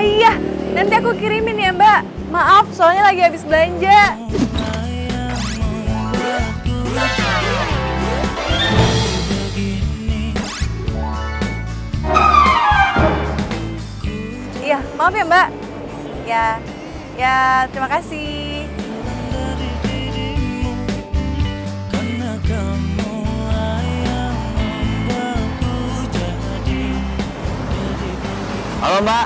iya, nanti aku kirimin ya Mbak. Maaf, soalnya lagi habis belanja. Iya, maaf ya Mbak. Ya, ya terima kasih. Halo Mbak.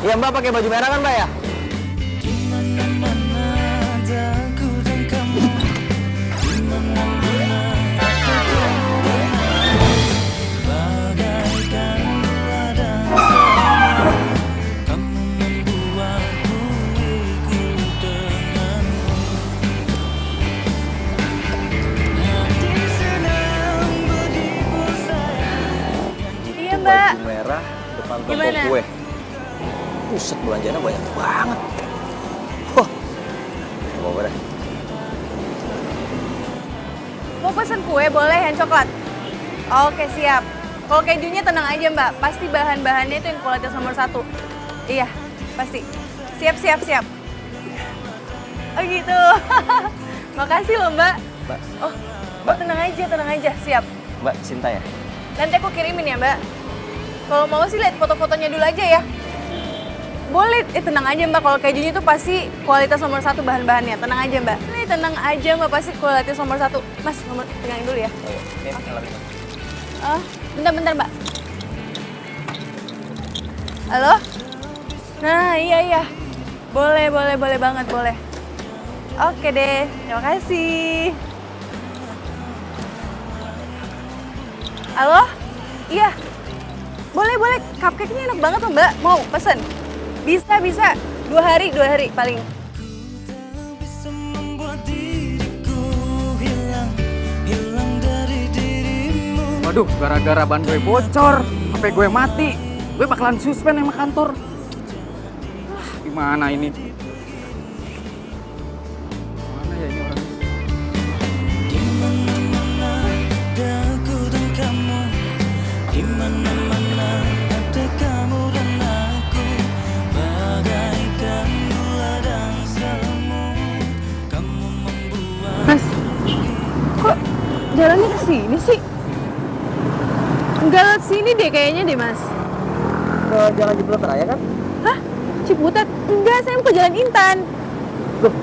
Iya Mbak pakai baju merah kan Mbak ya? Iya Mbak. Baju merah depan toko Gimana? kue. Buset belanjanya banyak banget. Wah. Coba deh. Mau pesen kue boleh yang coklat? Oke siap. Kalau kejunya tenang aja Mbak, pasti bahan-bahannya itu yang kualitas nomor 1. Iya, pasti. Siap, siap, siap. Oh gitu. Makasih loh Mbak. Mbak. Oh, Mbak tenang aja, siap. Mbak Sinta ya? Nanti aku kirimin ya Mbak. Kalau mau sih lihat foto-fotonya dulu aja ya. Boleh, tenang aja Mbak, kalau kejunya tuh pasti kualitas nomor 1 bahan-bahannya. Tenang aja Mbak. Tenang aja Mbak, pasti kualitas nomor 1. Mas, nomor pegangin dulu ya. Oh, ini nyalain. Oh, bentar Mbak. Halo? Nah, iya. Boleh banget, boleh. Oke deh, terima kasih. Halo? Iya. Boleh. Cupcake-nya enak banget loh Mbak. Mau pesen? Bisa. 2 hari paling. Waduh, gara-gara ban gue bocor, HP gue mati, gue bakalan suspend sama kantor. Gimana ini? Mana ya ini orang? Mas, kok jalannya ke sini sih? Enggak lewat sini deh kayaknya deh, Mas. Ke Jalan Ciputat Raya kan? Hah? Ciputat? Enggak, saya mau ke Jalan Intan. Loh.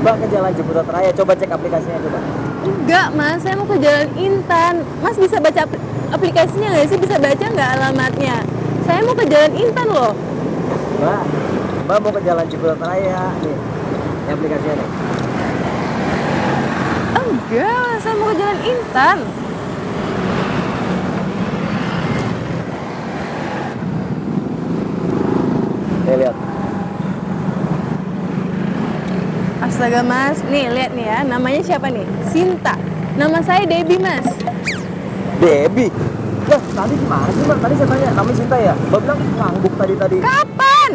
Mbak ke Jalan Ciputat Raya, coba cek aplikasinya coba. Enggak, Mas. Saya mau ke Jalan Intan. Mas bisa baca aplikasinya nggak sih? Bisa baca nggak alamatnya? Saya mau ke Jalan Intan loh. Mbak mau ke Jalan Ciputat Raya. Nih, ini aplikasinya nih. Enggak, saya mau ke Jalan Intan. Lihat. Astaga, Mas. Nih, lihat nih ya. Namanya siapa nih? Sinta. Nama saya Debbie, Mas. Debbie. Lah, tadi gimana sih Mbak? Tadi saya tanya, namanya Sinta ya? Mbak bilang ngangguk tadi. Kapan?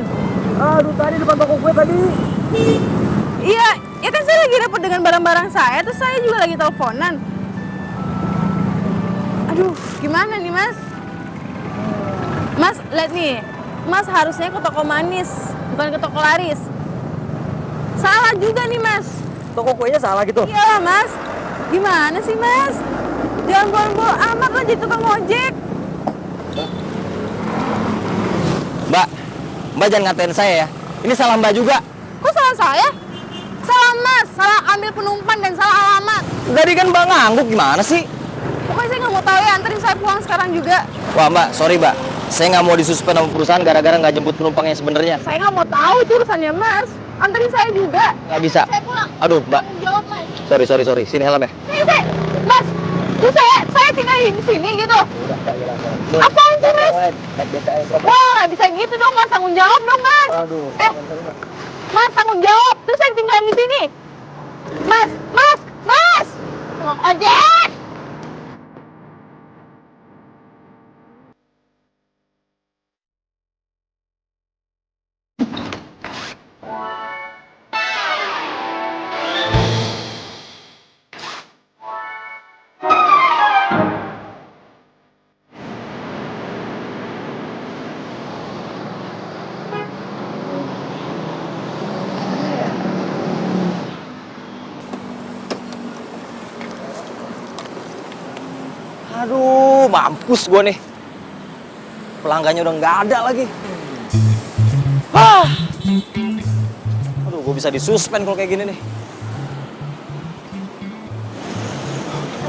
Aduh, tadi depan toko kue tadi. Iya, ya kan saya lagi repot dengan barang-barang saya, terus saya juga lagi teleponan. Aduh, gimana nih Mas? Mas, lihat nih. Mas harusnya ke toko manis, bukan ke toko laris. Salah juga nih Mas. Toko kuenya salah gitu? Iyalah Mas. Gimana sih Mas? Jangan boro-boro amat lah jadi tukang ojek. Mbak jangan ngatain saya ya. Ini salah Mbak juga. Kok salah saya? Salah Mas, salah ambil penumpang dan salah alamat. Tadi kan Mbak ngangguk, gimana sih? Pokoknya saya nggak mau tahu ya, anterin saya pulang sekarang juga. Wah Mbak, sorry Mbak. Saya nggak mau disuspend sama perusahaan gara-gara nggak jemput penumpang yang sebenarnya. Saya nggak mau tahu itu urusannya Mas. Anterin saya juga. Nggak bisa. Saya pulang. Aduh Mbak. Tanggung jawab Mas. Sorry. Sini helmnya. Mas, terus saya tinggal di sini gitu. Apaan sih Mas? Wah, nggak bisa gitu dong Mas, tanggung jawab dong Mas. Aduh. Mas tanggung jawab. Terus saya tinggal di sini. Mas. Ojek. Aduh, mampus gue nih. Pelanggannya udah nggak ada lagi. Aduh, gue bisa disuspend kalau kayak gini nih.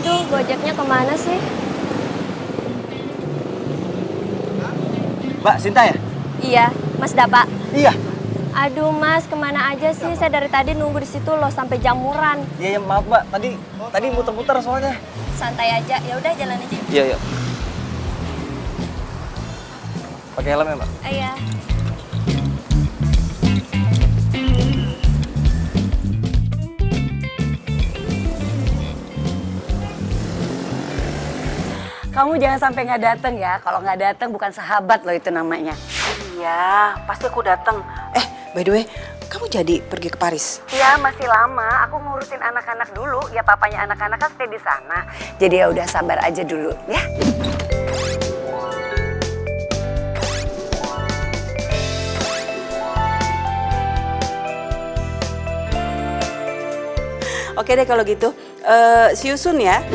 Aduh, Gojeknya kemana sih? Mbak, Sinta ya? Iya, Mas Dapa. Iya. Aduh Mas, kemana aja sih? Saya dari tadi nunggu di situ loh sampai jamuran. Iya, ya, maaf Mbak. Tadi muter-muter soalnya. Santai aja. Ya udah jalan aja. Iya, iya. Pakai helm ya, Mbak? Iya. Kamu jangan sampai nggak datang ya. Kalau nggak datang bukan sahabat loh itu namanya. Iya, pasti aku datang. By the way, kamu jadi pergi ke Paris? Ya masih lama. Aku ngurusin anak-anak dulu. Ya papanya anak-anak kan stay di sana. Jadi ya udah sabar aja dulu ya. Oke deh kalau gitu. See you soon ya.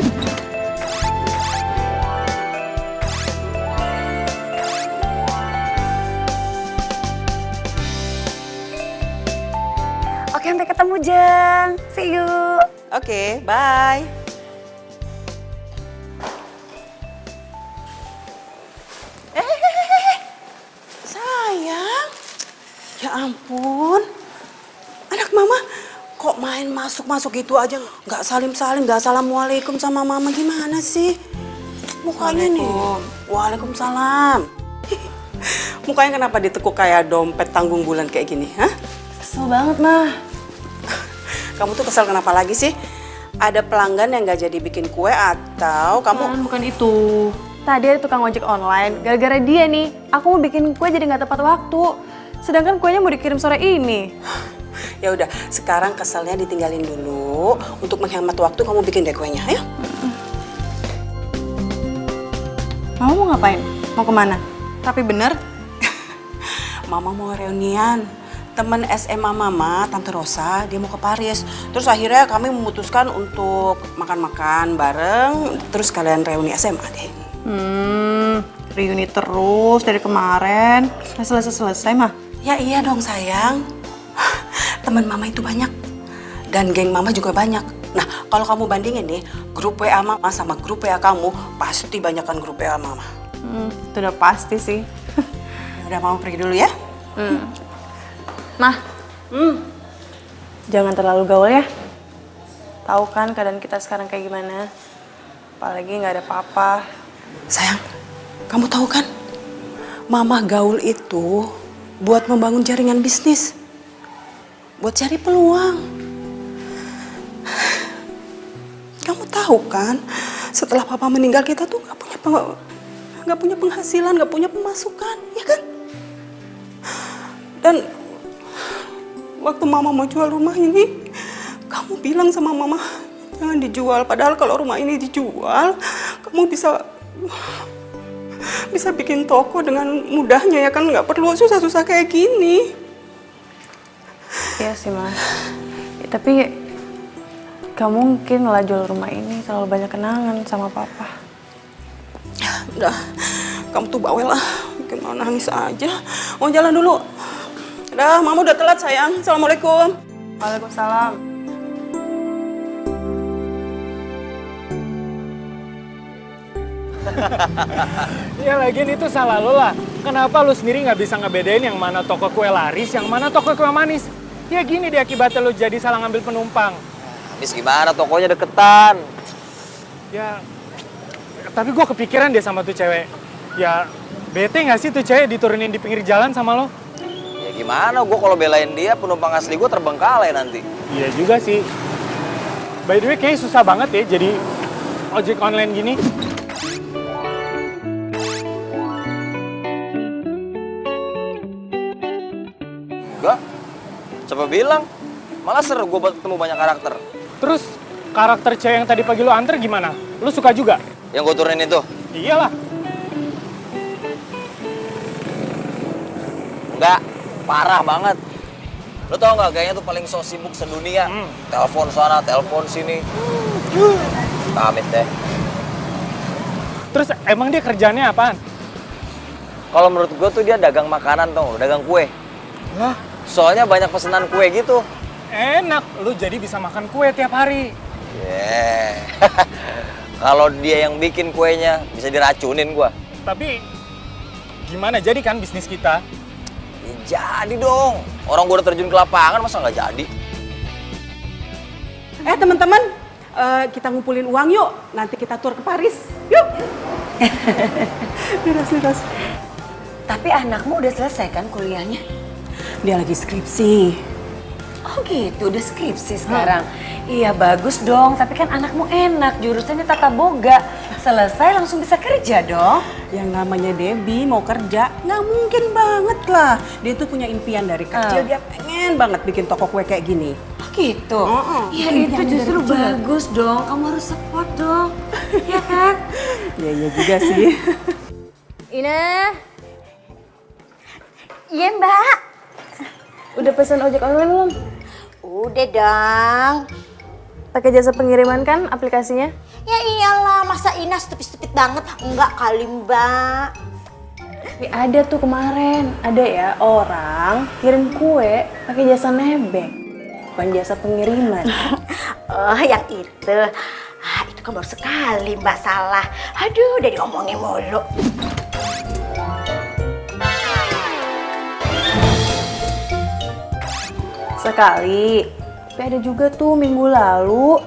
Oke sampai ketemu Jeng. See you. Oke, bye. Sayang. Ya ampun. Anak mama kok main masuk-masuk gitu aja. Nggak salim-salim, nggak assalamualaikum sama mama. Gimana sih? Mukanya nih. Waalaikumsalam. Mukanya kenapa ditekuk kayak dompet tanggung bulan kayak gini, hah? Kesel banget, Mah. Kamu tuh kesel kenapa lagi sih? Ada pelanggan yang nggak jadi bikin kue atau kamu... Bukan itu. Tadi ada tukang ojek online. Gara-gara dia nih, aku mau bikin kue jadi nggak tepat waktu. Sedangkan kuenya mau dikirim sore ini. Ya udah, sekarang keselnya ditinggalin dulu. Untuk menghemat waktu kamu bikin deh kuenya, ayo. Mama mau ngapain? Mau kemana? Tapi bener? Mama mau reunian. Temen SMA Mama, Tante Rosa, dia mau ke Paris. Terus akhirnya kami memutuskan untuk makan-makan bareng. Terus kalian reuni SMA deh. Reuni terus dari kemarin. Nggak selesai-selesai, Mah. Ya iya dong sayang. Temen Mama itu banyak. Dan geng Mama juga banyak. Nah, kalau kamu bandingin nih, grup WA Mama sama grup WA kamu, pasti banyakan grup WA Mama. Itu udah pasti sih. Udah, Mama pergi dulu ya. Mah, jangan terlalu gaul ya. Tahu kan keadaan kita sekarang kayak gimana? Apalagi nggak ada papa. Sayang, kamu tahu kan? Mama gaul itu buat membangun jaringan bisnis. Buat cari peluang. Kamu tahu kan? Setelah papa meninggal kita tuh nggak punya penghasilan, nggak punya pemasukan, ya kan? Dan waktu mama mau jual rumah ini, kamu bilang sama mama, jangan dijual. Padahal kalau rumah ini dijual, kamu bisa bikin toko dengan mudahnya, ya kan? Nggak perlu susah-susah kayak gini. Iya sih, Mas. Ya, tapi gak mungkin lah jual rumah ini, terlalu banyak kenangan sama papa. Udah, kamu tuh bawel lah, bikin mau nangis aja. Mau jalan dulu. Udah, mama udah telat sayang. Assalamualaikum. Waalaikumsalam. Ya lagian itu salah lo lah. Kenapa lo sendiri nggak bisa ngebedain yang mana toko kue laris, yang mana toko kue manis? Ya gini deh akibatnya lo jadi salah ngambil penumpang. Habis gimana, tokonya deketan. Ya, tapi gue kepikiran deh sama tuh cewek. Ya, bete nggak sih tuh cewek diturunin di pinggir jalan sama lo? Ya gimana, gue kalau belain dia, penumpang asli gue terbengkalai nanti. Iya juga sih. By the way, kayaknya susah banget ya jadi ojek online gini. Enggak, coba bilang. Malah seru gue ketemu banyak karakter. Terus, karakter cewek yang tadi pagi lo anter gimana? Lo suka juga? Yang gue turunin itu? Iyalah. Enggak, parah banget. Lo tau nggak, kayaknya tuh paling so sibuk sedunia. Telepon sana, telepon sini. Amit deh. Terus emang dia kerjaannya apaan? Kalau menurut gue tuh dia dagang makanan tuh, dagang kue. Lah, Soalnya banyak pesanan kue gitu. enak. Lu jadi bisa makan kue tiap hari. Yeah. Kalau dia yang bikin kuenya, bisa diracunin gua. Tapi gimana jadi kan bisnis kita? Ya, jadi dong. Orang gua udah terjun ke lapangan, masa nggak jadi? Teman-teman, kita ngumpulin uang yuk. Nanti kita tur ke Paris. Yuk. Liras. Tapi anakmu udah selesai kan kuliahnya? Dia lagi skripsi. Oh gitu, udah skripsi sekarang. Iya bagus dong, tapi kan anakmu enak, jurusannya tata boga. Selesai langsung bisa kerja dong. Yang namanya Debbie mau kerja, nggak mungkin banget lah. Dia tuh punya impian dari kecil, dia pengen banget bikin toko kue kayak gini. Oh gitu? Iya itu justru bagus dong, kamu harus support dong. Iya kan? Iya juga sih. Ina, Iya mbak, udah pesan ojek online belum? udah dong. Pakai jasa pengiriman kan aplikasinya? Ya iyalah, masa Ina stupid banget? Enggak kali mbak. Ya, ada tuh kemarin, ada ya orang kirim kue pakai jasa nebeng, bukan jasa pengiriman. Oh yang itu. Itu kan baru sekali mbak salah. Aduh udah diomongin mulu. Sekali, tapi ada juga tuh minggu lalu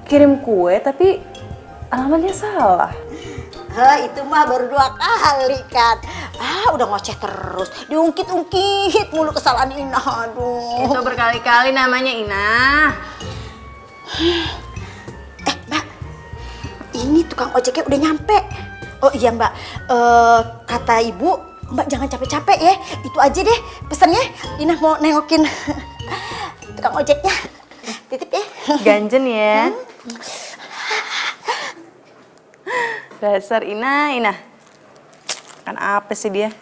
kirim kue tapi alamatnya salah. Itu mah baru 2 kali kan. Udah ngoceh terus. Diungkit-ungkit mulu kesalahan Ina. Aduh. Itu berkali-kali namanya Ina. Mbak, ini tukang ojeknya udah nyampe. Oh iya mbak, kata ibu, mbak jangan capek-capek ya. Itu aja deh pesannya. Ina mau nengokin tukang ojeknya. Titip ya. Ganjen ya. Dasar Ina. Kan apa sih dia?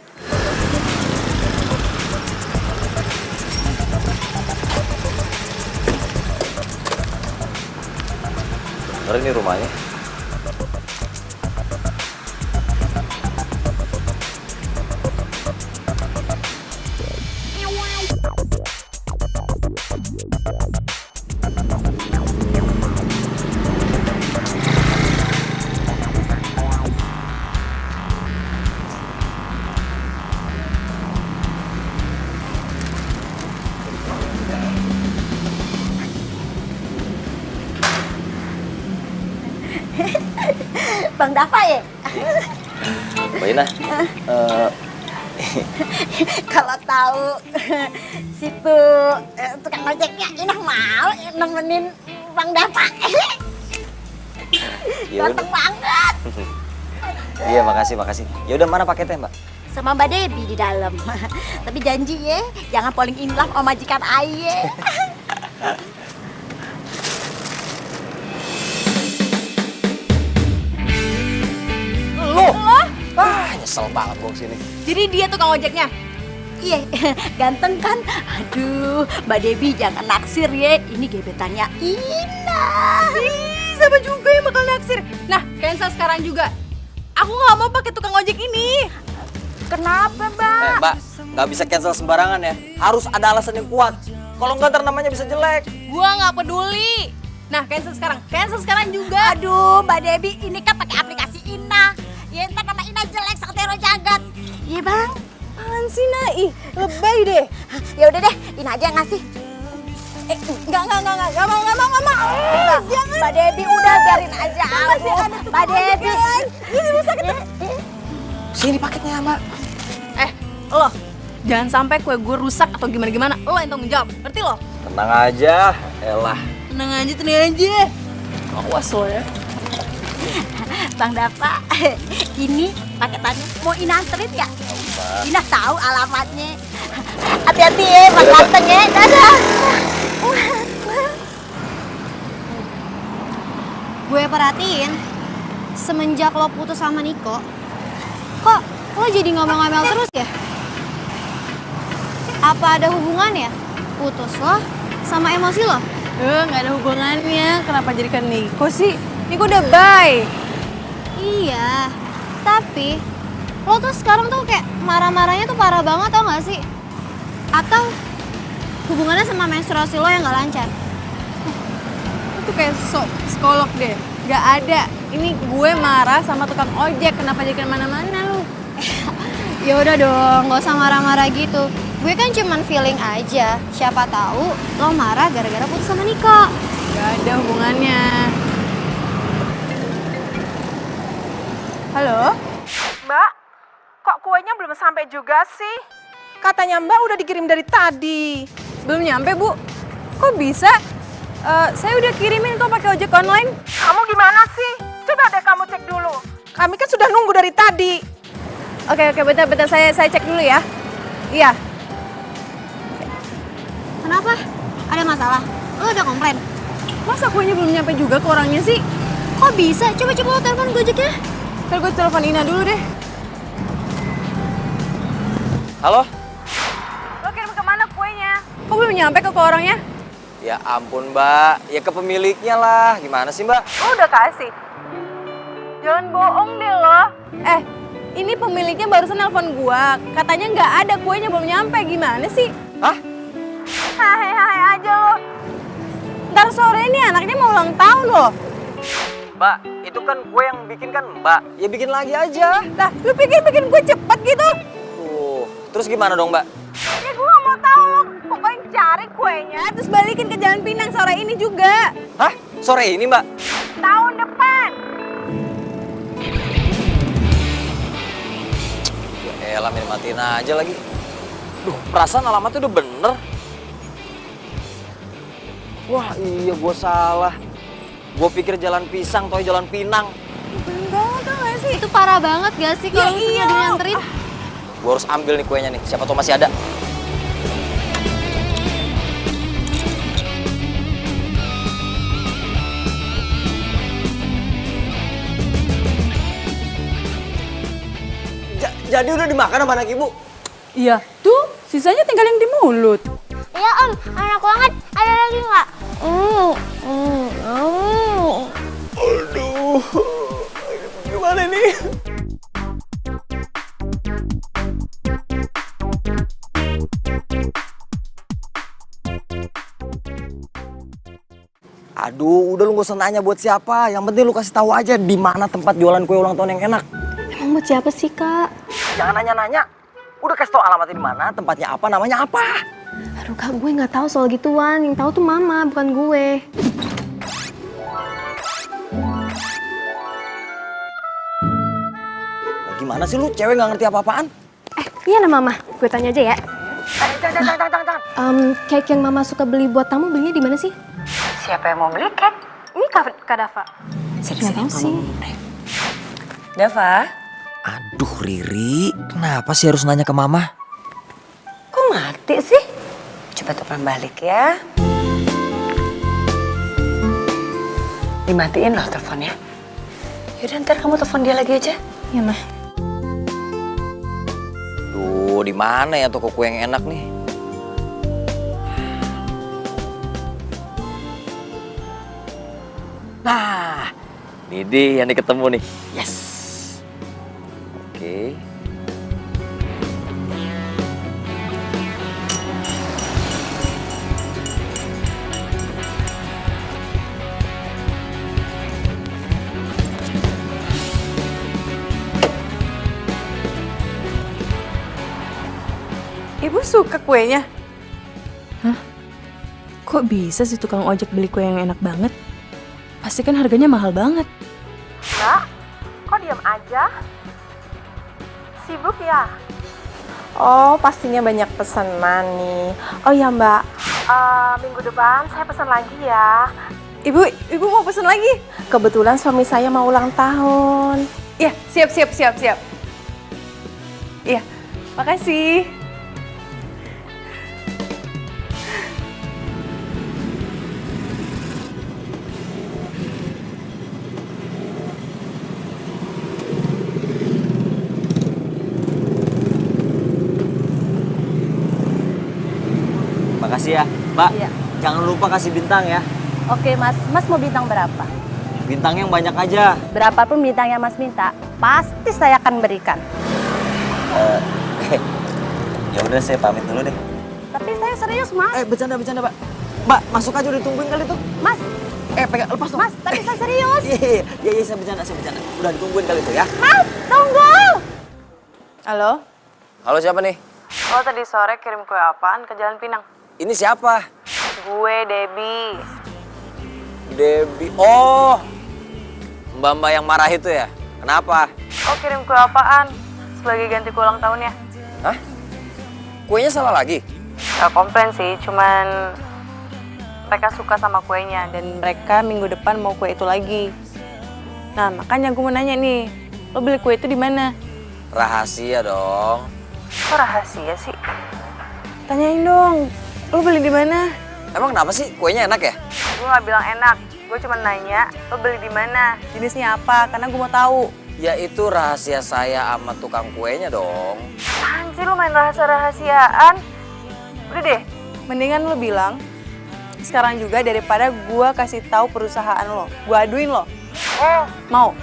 Ntar ini rumahnya. Bang Dava ya? Mbak Ina, Kalau tahu situ tukang ojeknya Ina mau nemenin Bang Dava. ya Ganteng udah. banget. Iya, makasih. Ya udah, mana paketnya, Mbak? Sama Mbak Debbie di dalam. Tapi janji ya, jangan falling in love sama majikan aye. Nyesel banget gua kesini. Jadi dia tukang ojeknya? Iya, ganteng kan? Aduh, Mbak Debbie jangan naksir ya. Ini gebetannya Ina. Siapa juga yang bakal naksir? Nah, cancel sekarang juga. Aku nggak mau pakai tukang ojek ini. Kenapa, Mbak? Mbak, nggak bisa cancel sembarangan ya. Harus ada alasan yang kuat. Kalau nggak, ntar namanya bisa jelek. Gua nggak peduli. Nah, cancel sekarang juga. Aduh, Mbak Debbie, ini kan pakai aplikasi Ina. Ya ntar nama Ina jelek santero jagat. Iya, Bang. Apaan sih, Ih, lebay deh. Ya udah deh, Ina aja yang ngasih. Enggak mau. Jangan. Mbak Debbie udah biarin aja. Masih ada Mbak Debbie. Ini rusak itu. Sini paketnya, Mbak. Lo, jangan sampai kue gue rusak atau gimana-gimana. Lo yang tanggung jawab, ngerti lo? Tenang aja, elah. Tenang aja. Awas lo ya. Bang Dava, ini paketannya mau Ina anterin nggak? Ina tahu alamatnya. Hati-hati ya, Bang Ganteng ya. Dadah. Gue perhatiin, semenjak lo putus sama Niko, kok lo jadi ngomel-ngomel terus ya? Apa ada hubungannya? Putus lo sama emosi lo? Nggak ada hubungannya. Kenapa jadikan Niko sih? Niko udah bye. Iya, Tapi lo tuh sekarang tuh kayak marah-marahnya tuh parah banget tau gak sih? Atau hubungannya sama menstruasi lo yang gak lancar? Itu kayak sok psikolog deh. Gak ada. Ini gue marah sama tukang ojek. Kenapa jadi kemana-mana lu? Ya udah dong, gak usah marah-marah gitu. Gue kan cuman feeling aja. Siapa tahu lo marah gara-gara putus sama Niko. Gak ada hubungannya. Halo? Mbak, kok kuenya belum sampai juga sih? Katanya Mbak udah dikirim dari tadi. Belum nyampe, Bu. Kok bisa? Saya udah kirimin kok pakai ojek online. Kamu gimana sih? Coba deh kamu cek dulu. Kami kan sudah nunggu dari tadi. Oke, bentar. Saya cek dulu ya. Iya. Kenapa? Ada masalah? Lo udah komplain? Masa kuenya belum nyampe juga ke orangnya sih? Kok bisa? Coba lo telepon Gojeknya. Ntar gue telepon Ina dulu deh. Halo? Lo kirim kemana kuenya? Kok belum nyampe ke orangnya? Ya ampun mbak, ya ke pemiliknya lah. Gimana sih mbak? Lo udah kasih? Jangan bohong deh lo. Ini pemiliknya barusan nelpon gua. Katanya nggak ada kuenya belum nyampe. Gimana sih? Hah? Hai aja lo. Ntar sore ini anaknya mau ulang tahun loh. Mbak, itu kan kue yang bikin kan mbak. Ya bikin lagi aja. Lah, lu pikir bikin gue cepet gitu? Terus gimana dong mbak? Ya gue gak mau tahu lo. Pokoknya cari kuenya, terus balikin ke Jalan Pinang sore ini juga. Hah? Sore ini mbak? Tahun depan. Ya elah, matiin aja lagi. Duh, perasaan alamatnya udah bener. Wah iya, gue salah. Gue pikir Jalan Pisang, toh Jalan Pinang. Bener banget tau gak sih? Itu parah banget gak sih kalau misalnya dianterin? Gue harus ambil nih kuenya nih, siapa tahu masih ada. Jadi udah dimakan sama anak ibu? Iya, tuh sisanya tinggal yang di mulut. Iya om, enak banget. Ada lagi nggak? Aduh, gimana nih? Aduh, udah lu gak usah nanya buat siapa. Yang penting lu kasih tahu aja di mana tempat jualan kue ulang tahun yang enak. Emang buat siapa sih kak? Jangan nanya-nanya. Udah kasih tahu alamatnya di mana, tempatnya apa, namanya apa. Aduh kak, gue nggak tahu soal gituan. Yang tahu tuh mama, bukan gue. Nah, gimana sih lu, cewek gak ngerti apa-apaan? Iya nama mama. Gue tanya aja ya. Jangan. Cake yang mama suka beli buat tamu belinya di mana sih? Siapa yang mau beli kek? Ini Kak Dava. Nggak tahu sih. Dava, Aduh Riri, kenapa sih harus nanya ke mama? kok mati sih? Coba telepon balik ya. Dimatiin loh teleponnya. Yaudah ntar kamu telepon dia lagi aja. Ya mah. Duh, di mana ya toko kue yang enak nih? Nah, ini dia yang ketemu nih. Yes. Oke. Ibu suka kuenya? Kok bisa sih tukang ojek beli kue yang enak banget? Pasti kan harganya mahal banget. Mbak, kok diam aja? Sibuk ya? Oh, pastinya banyak pesanan nih. Oh ya Mbak, minggu depan saya pesan lagi ya. Ibu mau pesen lagi? Kebetulan suami saya mau ulang tahun. Iya, siap. Iya, makasih. Makasih ya, Mbak. Iya. Jangan lupa kasih bintang ya. Oke mas, mas mau bintang berapa? Bintang yang banyak aja. Berapapun bintang yang mas minta, pasti saya akan berikan. Ya udah saya pamit dulu deh. Tapi saya serius, Mas. Bercanda Pak. Mbak, masuk aja udah ditungguin kali tuh. Mas, Pegang, lepas dong. Mas, tapi saya serius. Iya, saya bercanda. Udah ditungguin kali tuh ya. Mas, tunggu. Halo? Halo, siapa nih? Lo tadi sore kirim kue apaan ke Jalan Pinang? Ini siapa? Gue, Debbie. Debbie. Oh, Mbak yang marah itu ya? Kenapa? Lo kirim kue apaan? Sebagai ganti kue ulang tahunnya? Hah? Kuenya salah lagi? Gak komplain sih, cuman mereka suka sama kuenya dan mereka minggu depan mau kue itu lagi. Nah, makanya gue mau nanya nih, lo beli kue itu di mana? Rahasia dong. Kok rahasia sih? Tanyain dong, lo beli di mana? Emang kenapa sih? Kuenya enak ya? Gue gak bilang enak, gue cuma nanya, lo beli di mana? Jenisnya apa? Karena gue mau tahu. Ya itu rahasia saya sama tukang kuenya dong. Apaan sih lo main rahasia-rahasiaan? Udah deh, mendingan lo bilang sekarang juga daripada gue kasih tahu perusahaan lo. Gue aduin lo. Mau?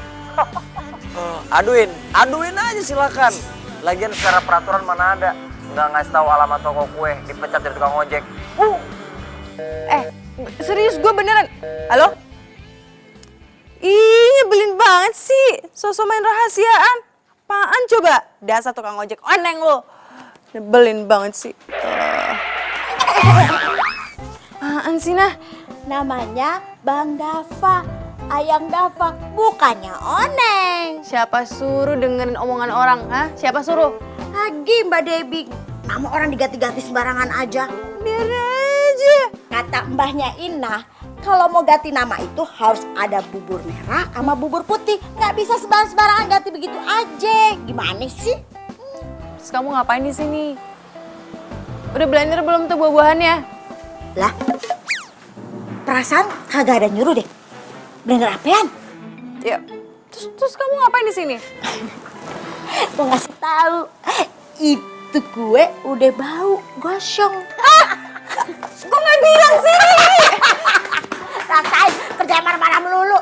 Aduin aja silakan. Lagian secara peraturan mana ada nggak ngasih tahu alamat toko kue, dipecat dari tukang ojek. Serius gue beneran. Halo? Ih, nyebelin banget sih. Sosok main rahasiaan. Apaan coba? Dasar tukang ojek oneng lo. Nyebelin banget sih. Apaan sih, Nah? Namanya Bang Dava, Ayang Dava, bukannya Oneng. Siapa suruh dengerin omongan orang, ha? Siapa suruh? Lagi Mbak Debbie, nama orang diganti-ganti sembarangan aja. Biar aja. Kata mbahnya Inah, kalau mau ganti nama itu harus ada bubur merah sama bubur putih. Nggak bisa sembarangan ganti begitu aja. Gimana sih? Terus kamu ngapain di sini? Udah blender belum tuh buah-buahannya? Lah, perasaan kagak ada nyuruh deh. Blender apaan? Ya. Terus kamu ngapain di sini? Mau ngasih tahu, itu kue udah bau gosong. Kok nggak bilang sih? Rasain kerja marah-marah melulu.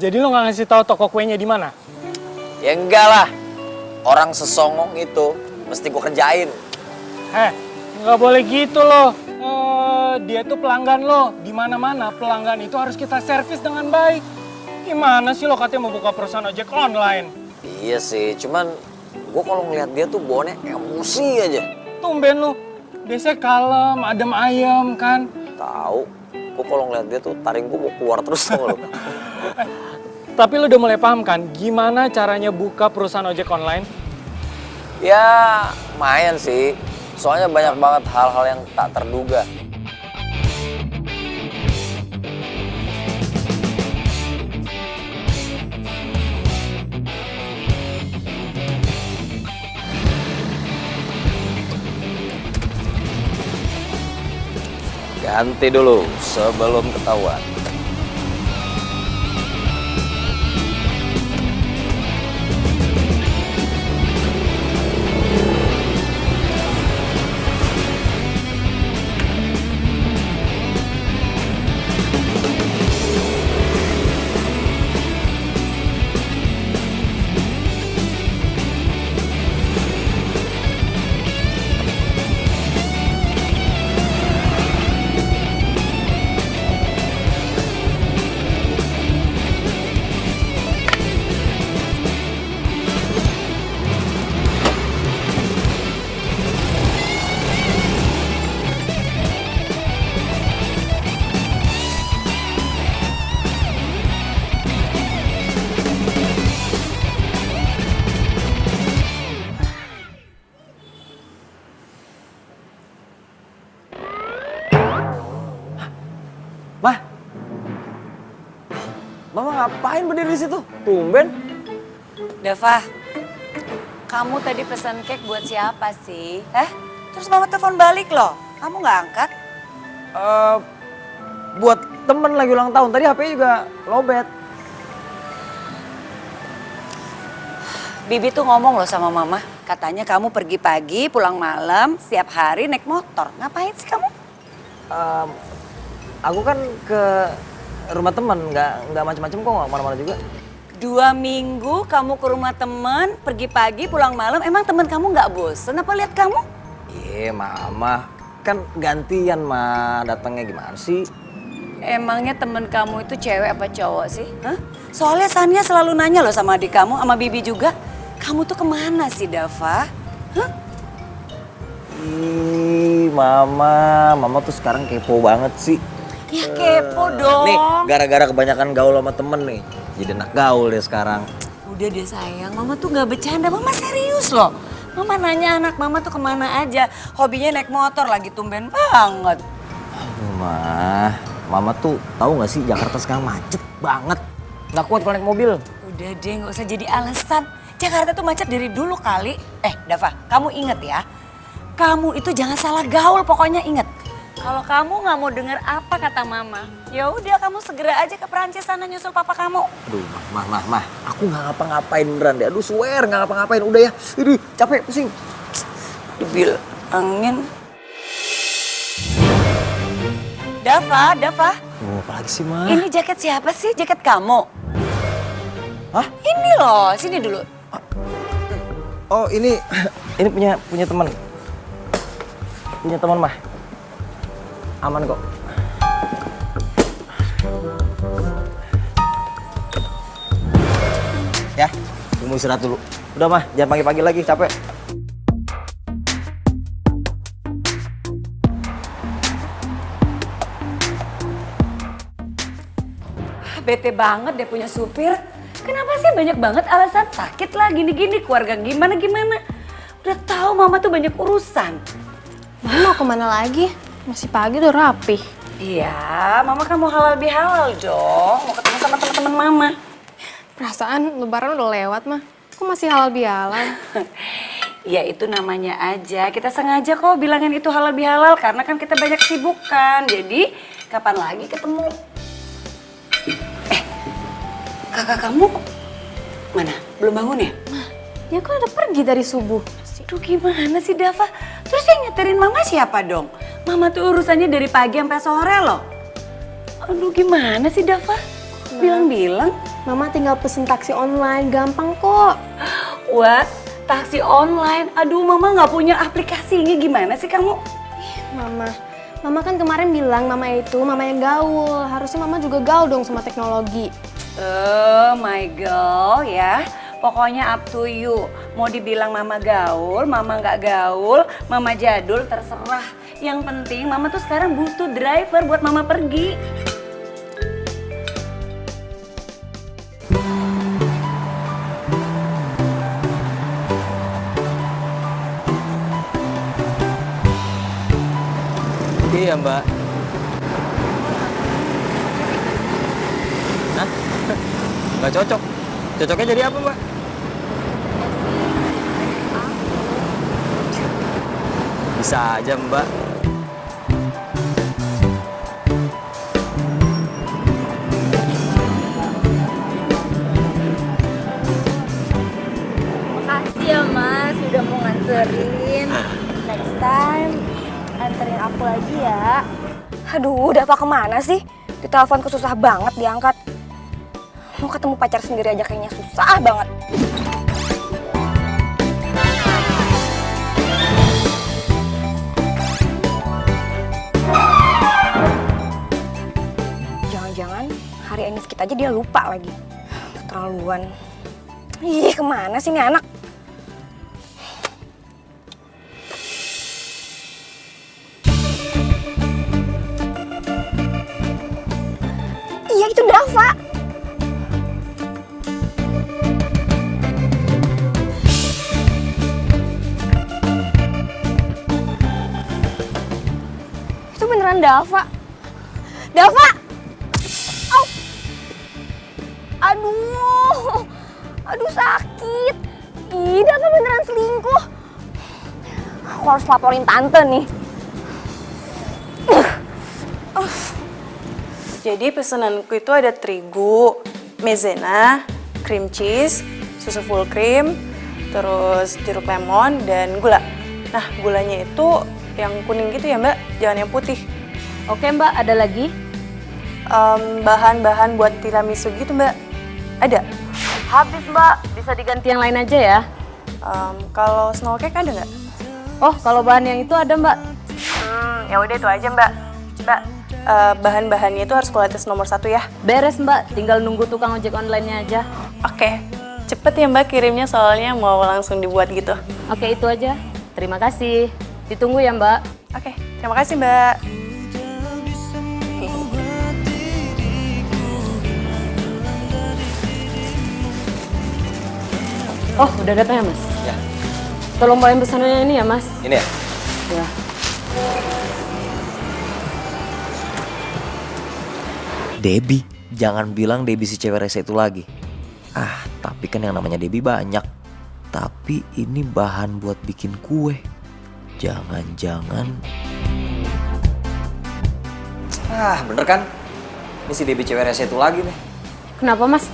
Jadi lo nggak ngasih tahu toko kuenya di mana? Ya enggak lah. Orang sesongong itu mesti gua kerjain. Nggak boleh gitu loh. Dia tuh pelanggan lo. Di mana-mana pelanggan itu harus kita servis dengan baik. Gimana sih lo katanya mau buka perusahaan ojek online? Iya sih, cuman gua kalau ngeliat dia tuh bawaannya emosi aja. Tumben lo. Biasanya kalem, adem ayem kan. Tahu, gua kalau ngeliat dia tuh taring gua mau keluar terus sama lo. Tapi lo udah mulai paham kan gimana caranya buka perusahaan ojek online? Ya, lumayan sih. Soalnya banyak banget hal-hal yang tak terduga. Ganti dulu sebelum ketahuan. Mama ngapain berdiri di situ? Tumben. Dava, kamu tadi pesan cake buat siapa sih? Terus mama telepon balik loh, kamu nggak angkat? Buat temen lagi ulang tahun. Tadi HP-nya juga lowbat. Bibi tuh ngomong loh sama mama, katanya kamu pergi pagi, pulang malam, setiap hari naik motor. Ngapain sih kamu? Aku kan ke rumah temen, nggak macem-macem kok, nggak mana-mana juga. 2 minggu kamu ke rumah temen, pergi pagi, pulang malam. Emang temen kamu nggak bosen apa lihat kamu? Iya, Mama. Kan gantian, Ma. Datangnya gimana sih? Emangnya temen kamu itu cewek apa cowok sih? Hah? Soalnya Sania selalu nanya loh sama adik kamu, sama Bibi juga. Kamu tuh kemana sih, Dava? Hah? Ih, Mama tuh sekarang kepo banget sih. Ya kepo dong. Nih, gara-gara kebanyakan gaul sama temen nih. Jadi anak gaul deh sekarang. Udah deh sayang, Mama tuh gak bercanda, Mama serius loh. Mama nanya anak Mama tuh kemana aja. Hobinya naik motor lagi, tumben banget. Mama tuh tahu nggak sih Jakarta sekarang macet banget. Nggak kuat kalau naik mobil. Udah deh, gak usah jadi alasan. Jakarta tuh macet dari dulu kali. Dava, kamu inget ya. Kamu itu jangan salah gaul, pokoknya inget. Kalau kamu nggak mau dengar apa kata Mama, ya udah kamu segera aja ke Perancis sana nyusul papa kamu. Aduh, Mah, aku nggak ngapa-ngapain beneran deh. Aduh, swear nggak ngapa-ngapain. Udah ya, aduh, capek, pusing. Debil angin. Dava. Oh, apalagi sih, Mah? Ini jaket siapa sih? Jaket kamu? Hah? Ini loh, sini dulu. Oh, ini punya teman. Punya teman, Mah. Aman kok. Ya, mau istirahat dulu. Udah, Mah, jangan pagi-pagi lagi, capek. Bete banget deh punya supir. Kenapa sih banyak banget alasan sakit lah, gini-gini, keluarga gimana-gimana. Udah tahu Mama tuh banyak urusan. Mama mau kemana lagi? Masih pagi udah rapih. Iya, Mama kan mau halal bihalal dong. Mau ketemu sama teman-teman Mama. Perasaan lebaran udah lewat mah. Kok masih halal bihalal? Ya itu namanya aja. Kita sengaja kok bilangin itu halal bihalal karena kan kita banyak sibukan. Jadi kapan lagi ketemu? Kakak kamu mana? Belum bangun ya? Ya kan udah pergi dari subuh. Aduh gimana sih Dava? Terus yang nyeterin Mama siapa dong? Mama tuh urusannya dari pagi sampai sore loh. Aduh gimana sih Dava? Bilang-bilang. Mama tinggal pesen taksi online, gampang kok. Wah, taksi online? Aduh Mama nggak punya aplikasinya, gimana sih kamu? Mama kan kemarin bilang Mama itu Mama yang gaul. Harusnya Mama juga gaul dong sama teknologi. Oh my girl ya. Pokoknya up to you. Mau dibilang Mama gaul, Mama nggak gaul, Mama jadul, terserah. Yang penting Mama tuh sekarang butuh driver buat Mama pergi. Iya, Mbak. Hah? Nggak cocok. Cocoknya jadi apa, Mbak? Bisa aja, Mbak. Makasih ya Mas, udah mau nganterin. Next time anterin aku lagi ya. Aduh, Dava kemana sih? Diteleponku susah banget diangkat. Mau ketemu pacar sendiri aja kayaknya susah banget. Jangan-jangan hari ini kita aja dia lupa lagi. Keterlaluan. Ih, kemana sih nih anak? Iya, itu Dava. Itu beneran Dava. Dava! Au! Aduh sakit. Ih, Dava beneran selingkuh. Aku harus laporin tante nih. Jadi pesananku itu ada terigu, maizena, cream cheese, susu full cream, terus jeruk lemon, dan gula. Nah, gulanya itu yang kuning gitu ya Mbak, jangan yang putih. Oke Mbak, ada lagi? Bahan-bahan buat tiramisu gitu Mbak, ada? Habis mbak, bisa diganti yang lain aja ya. Kalau snow cake ada nggak? Oh, kalau bahan yang itu ada mbak. Ya udah itu aja mbak. Mbak, bahan-bahannya itu harus kualitas nomor 1 ya. Beres mbak, tinggal nunggu tukang ojek online-nya aja. Oke, cepet ya mbak kirimnya soalnya mau langsung dibuat gitu. Oke, itu aja. Terima kasih. Ditunggu ya mbak. Oke, terima kasih mbak. Oh, udah datang ya mas? Ya. Tolong bawain pesanannya ini ya mas. Ini ya? Ya. Debbie, jangan bilang Debbie si cewek rese itu lagi. Ah, tapi kan yang namanya Debbie banyak. Tapi ini bahan buat bikin kue. Jangan-jangan... Ah, bener kan? Ini si Debbie cewek rese itu lagi nih. Kenapa mas?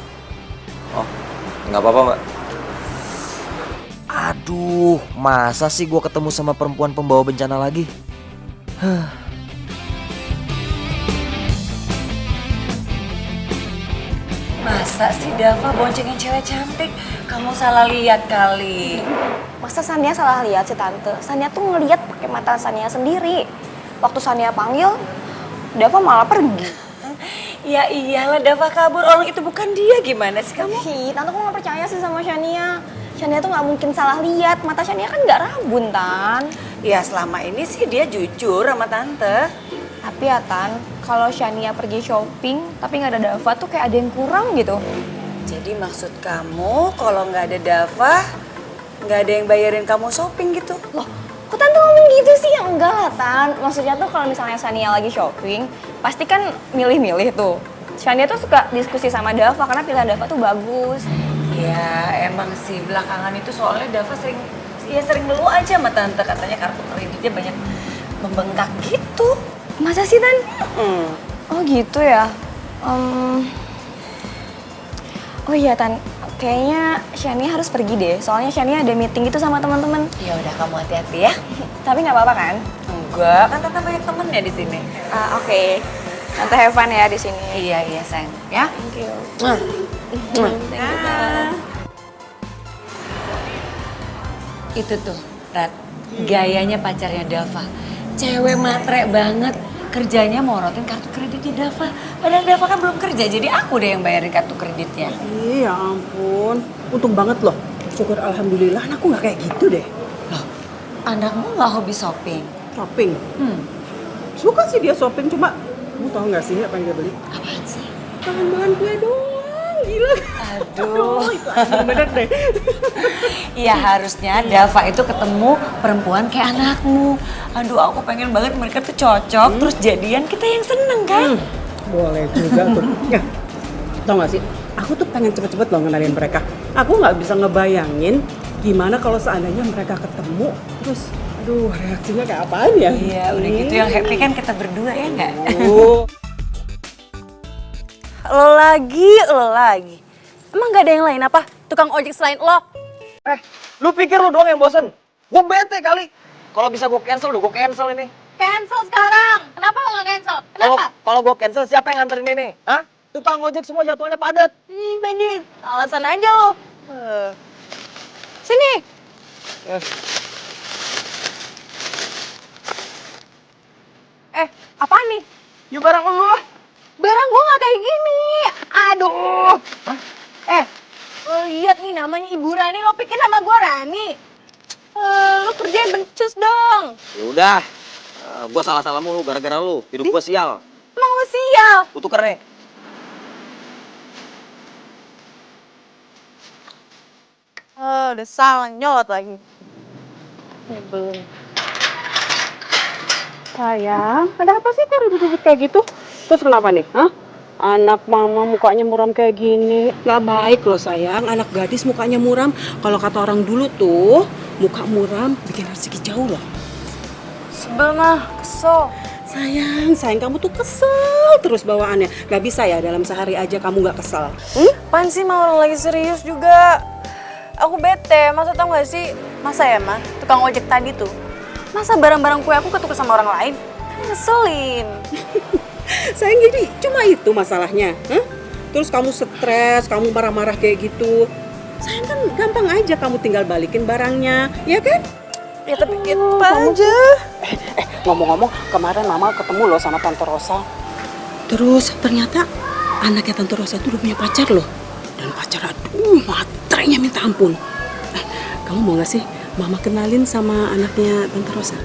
Oh, nggak apa-apa mbak. Aduh, masa sih gue ketemu sama perempuan pembawa bencana lagi? Masa sih Dava boncengin cewek cantik? Kamu salah lihat kali. Masa Sania salah lihat sih tante? Sania tuh ngeliat pakai mata Sania sendiri. Waktu Sania panggil, Dava malah pergi. Ya iyalah Dava kabur, orang itu bukan dia, gimana sih kamu? Hi, tante kok nggak percaya sih sama Shania? Shania tuh nggak mungkin salah lihat, mata Shania kan nggak rabun, Tan. Ya selama ini sih dia jujur sama tante. Tapi ya Tan, kalau Shania pergi shopping tapi nggak ada Dava tuh kayak ada yang kurang gitu. Jadi maksud kamu kalau nggak ada Dava, nggak ada yang bayarin kamu shopping gitu? Loh, kok Tante ngomong gitu sih? Ya enggak lah Tan. Maksudnya tuh kalau misalnya Shania lagi shopping, pasti kan milih-milih tuh. Shania tuh suka diskusi sama Dava karena pilihan Dava tuh bagus. Ya emang sih belakangan itu soalnya Dava sering ngeluh aja sama tante, katanya kartu kreditnya banyak membengkak gitu. Masa sih Tan? Oh gitu ya. Oh iya Tan, kayaknya Shania harus pergi deh. Soalnya Shania ada meeting gitu sama teman-teman. Ya udah kamu hati-hati ya. Tapi nggak apa-apa kan? Enggak, kan tante banyak temennya di sini. Oke. Tante have fun ya di sini. Iya sayang. Ya. Thank you. Thank you, Tan. Itu tuh, Rat, gayanya pacarnya Dava. Cewek matre banget, kerjanya morotin kartu kreditnya Dava. Padahal Dava kan belum kerja, jadi aku deh yang bayarin kartu kreditnya. Iya ampun, untung banget loh. Syukur alhamdulillah anakku nggak kayak gitu deh. Loh, anakmu nggak hobi shopping? Shopping? Suka sih dia shopping, cuma kamu tahu nggak sih apa yang dia beli? Apaan sih? Bahan-bahan kue doang, gila. Aduh. Itu asli bener deh. Iya harusnya Dava itu ketemu perempuan kayak anakmu. Aduh aku pengen banget mereka tuh cocok, terus jadian kita yang seneng kan? Boleh juga tuh. Ya, tau gak sih, aku tuh pengen cepet-cepet loh ngenalin mereka. Aku nggak bisa ngebayangin gimana kalau seandainya mereka ketemu, terus aduh reaksinya kayak apaan ya? Iya udah gitu yang happy kan kita berdua ya nggak? Lo lagi. Emang gak ada yang lain apa? Tukang ojek selain lo? Lu pikir lu doang yang bosen? Gue bete kali. Kalau bisa gue cancel, udah gue cancel ini. Cancel sekarang. Kenapa lo gak cancel? Kalau gue cancel, siapa yang nganterin ini? Hah? Tukang ojek semua jadwalnya padat. Bener. Alasan aja lo. Sini. Apaan nih? Yuk barang lo. Barang gue gak kayak gini. Aduh. Lo lihat nih namanya Ibu Rani. Lo pikir nama gue Rani? Lo kerjain becus dong. Yaudah, gue salah-salah mulu gara-gara lu. Hidup gue sial. Emang lo sial? Lu tuker nih. Udah salah nyolot lagi. Belum. Sayang, ada apa sih kok ribut-ribut kayak gitu? Terus kenapa nih? Hah? Anak mama mukanya muram kayak gini. Gak baik loh sayang, anak gadis mukanya muram. Kalau kata orang dulu tuh, muka muram bikin rezeki jauh loh. Sebel mah, kesel. Sayang kamu tuh kesel terus bawaannya. Gak bisa ya dalam sehari aja kamu gak kesel. Apaan sih mah orang lagi serius juga. Aku bete, masa tau gak sih? Masa ya mah, tukang ojek tadi tuh. Masa barang-barang kue aku ketukar sama orang lain? Ngeselin. Sayang jadi cuma itu masalahnya. Hah? terus kamu stres, kamu marah-marah kayak gitu. Sayang kan gampang aja kamu tinggal balikin barangnya, ya kan? Ya tapi gitu aja. Ngomong-ngomong, kemarin Mama ketemu loh sama Tante Rosa. Terus ternyata anaknya Tante Rosa itu udah punya pacar loh. Dan pacar aduh matrenya minta ampun. Kamu mau gak sih Mama kenalin sama anaknya Tante Rosa?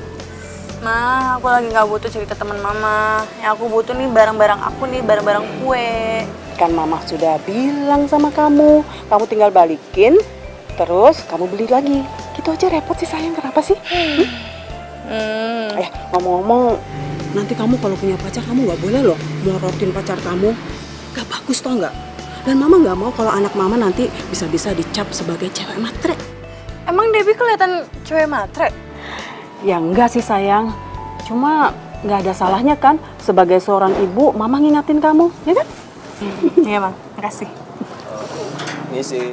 Ma, aku lagi nggak butuh cerita teman Mama. Yang aku butuh nih barang-barang aku nih, barang-barang kue. Kan Mama sudah bilang sama kamu tinggal balikin, terus kamu beli lagi. Gitu aja repot sih sayang, kenapa sih? Ngomong-ngomong, nanti kamu kalau punya pacar kamu nggak boleh loh melorotin pacar kamu. Gak bagus tau nggak? Dan Mama nggak mau kalau anak Mama nanti bisa-bisa dicap sebagai cewek matre. Emang Debbie kelihatan cewek matre? Ya enggak sih sayang, cuma nggak ada salahnya kan sebagai seorang ibu Mama ngingatin kamu, ya kan? Iya Bang, makasih. Ini sih.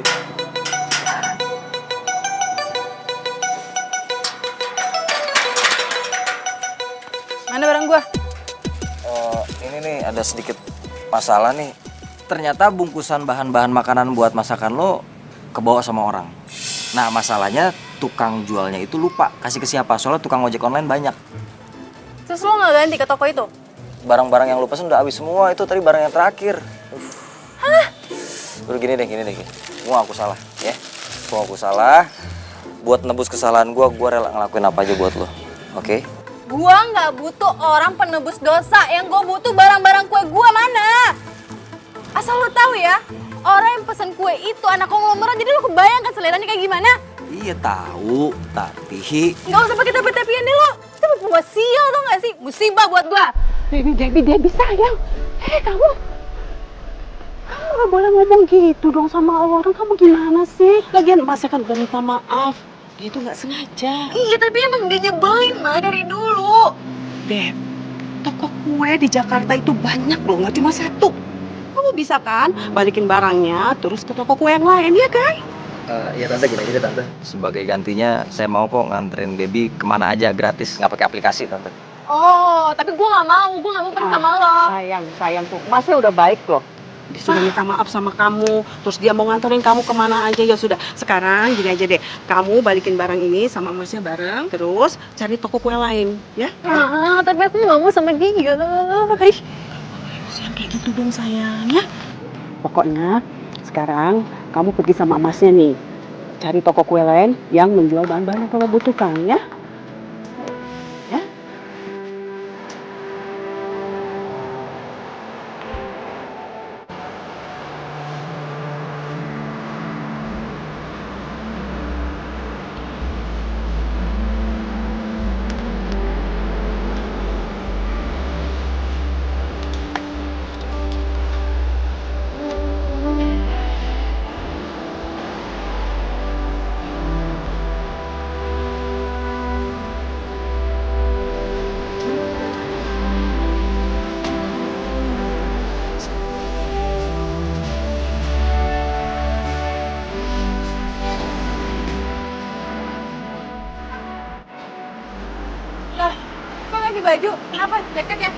Mana barang gua? Ini nih ada sedikit masalah nih. Ternyata bungkusan bahan-bahan makanan buat masakan lo kebawa sama orang. Nah masalahnya tukang jualnya itu lupa kasih ke siapa, soalnya tukang ojek online banyak. Terus lo nggak ganti ke toko itu? Barang-barang yang lo pesen udah habis semua, itu tadi barang yang terakhir. Hah? Udah gini deh. Gua aku salah, ya. Gua aku salah. Buat nebus kesalahan gua rela ngelakuin apa aja buat lo, oke? Gua nggak butuh orang penebus dosa. Yang gua butuh barang-barang kue gua mana? Asal lo tahu ya, orang yang pesen kue itu anak konglomerat. Jadi lo kebayangkan seleranya kayak gimana? Iya tahu, tapi Nggak usah pakai tapi-tapian deh lo. Itu pembawa sial tau nggak sih? Musibah buat gua. Debbie sayang. Kamu nggak boleh ngomong gitu dong sama orang. Kamu gimana sih? Lagian Masnya kan udah minta maaf. Dia itu nggak sengaja. Iya tapi emang dia nyebelin mah dari dulu. Deb, toko kue di Jakarta itu banyak loh, nggak cuma satu. Kamu bisa kan balikin barangnya terus ke toko kue yang lain, ya kan? ya tante gini aja tante. Sebagai gantinya saya mau kok nganterin Debbie kemana aja gratis, nggak pakai aplikasi tante. Oh, tapi gua nggak mau pergi sama lo. Sayang tuh. Masnya udah baik loh. Dia sudah minta maaf sama kamu, terus dia mau nganterin kamu kemana aja, ya sudah. Sekarang gini aja deh, kamu balikin barang ini sama Masnya bareng, terus cari toko kue lain, ya? Tapi aku nggak mau sama dia. Jangan kayak gitu dong sayang, ya? Pokoknya sekarang kamu pergi sama Masnya nih, cari toko kue lain yang menjual bahan-bahan yang kamu butuhkan, ya? Ya? Kok ganti baju? Kenapa? Jaket ya?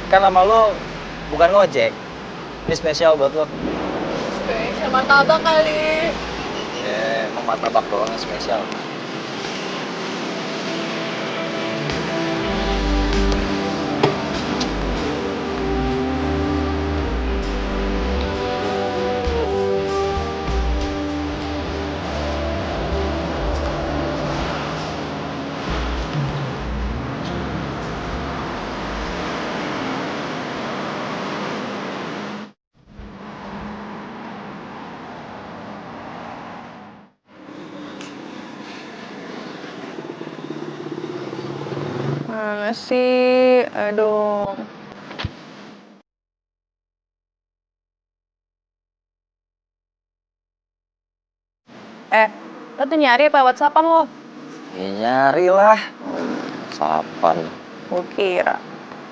Kan nama lo bukan ngojek. Ini spesial buat lo. Spesial martabak kali. Emang martabak doang yang spesial. Mana sih? Aduh. Lo tuh nyari apa WhatsAppan lo? Ya nyari lah. Sapan. Gue kira.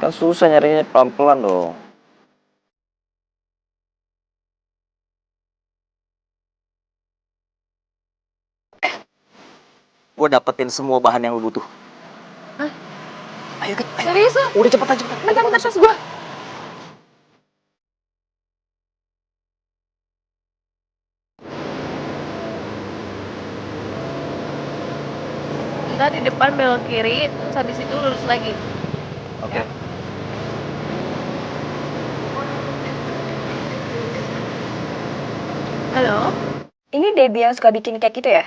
Kan susah nyarinya, pelan-pelan dong. Gue dapetin semua bahan yang lo butuh. Hah? Ayo, Serius lo? Udah cepetan. Bentar tas gue. di depan belok kiri, terus habis itu lurus lagi. Oke. Halo? Ini Debbie yang suka bikin cake gitu ya?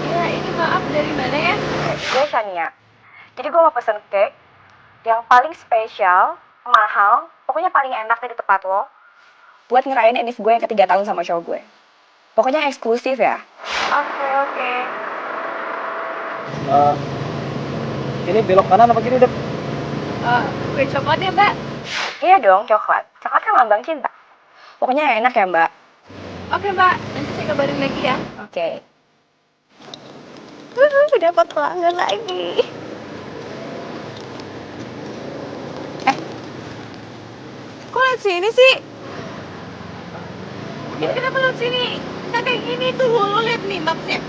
Iya, ini maaf dari mana ya? Gue Shania. Jadi gue mau pesen cake yang paling spesial, mahal, pokoknya paling enak dari tempat lo. Buat ngerayain enif gue yang ke-3 tahun sama cowok gue. Pokoknya eksklusif ya. Oke. Ini belok kanan apa kiri, Dep? Kue coklat ya, Mbak? Iya dong, coklat. Coklat kan lambang cinta. Pokoknya enak ya, Mbak. Oke, Mbak. Nanti saya kabarin lagi ya. Oke. Dapat pelanggan lagi. Kok liat sini sih? Ini kenapa liat sini? Nggak kayak gini tuh, lo liat nih mapnya.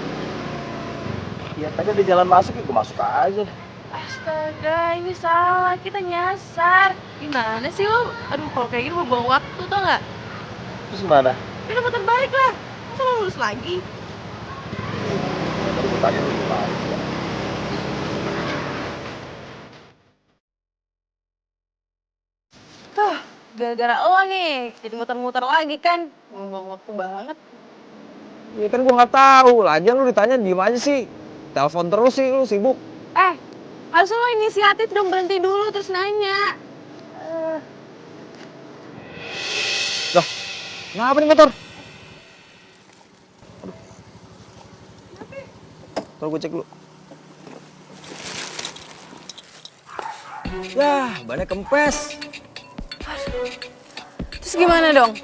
Iya, tadi ada jalan masuk ya, gue masuk aja. Astaga, ini salah. Kita nyasar. Gimana sih lo? Aduh, kalau kayak gini mau buang waktu, tau nggak? Terus gimana? Ya udah putar balik lah. Masa lo lurus lagi? Tadi gue tanya lu gimana. Gara-gara lo nih, jadi muter-muter lagi kan. Buang waktu banget. Ya kan gue nggak tahu. Lagian lu ditanya diem aja sih. Telepon terus sih, lu sibuk. Harusnya lo inisiatif dong, berhenti dulu terus nanya. Loh, kenapa nih motor? Aduh. Ntar gue cek dulu. Yah, bannya kempes. Terus gimana dong?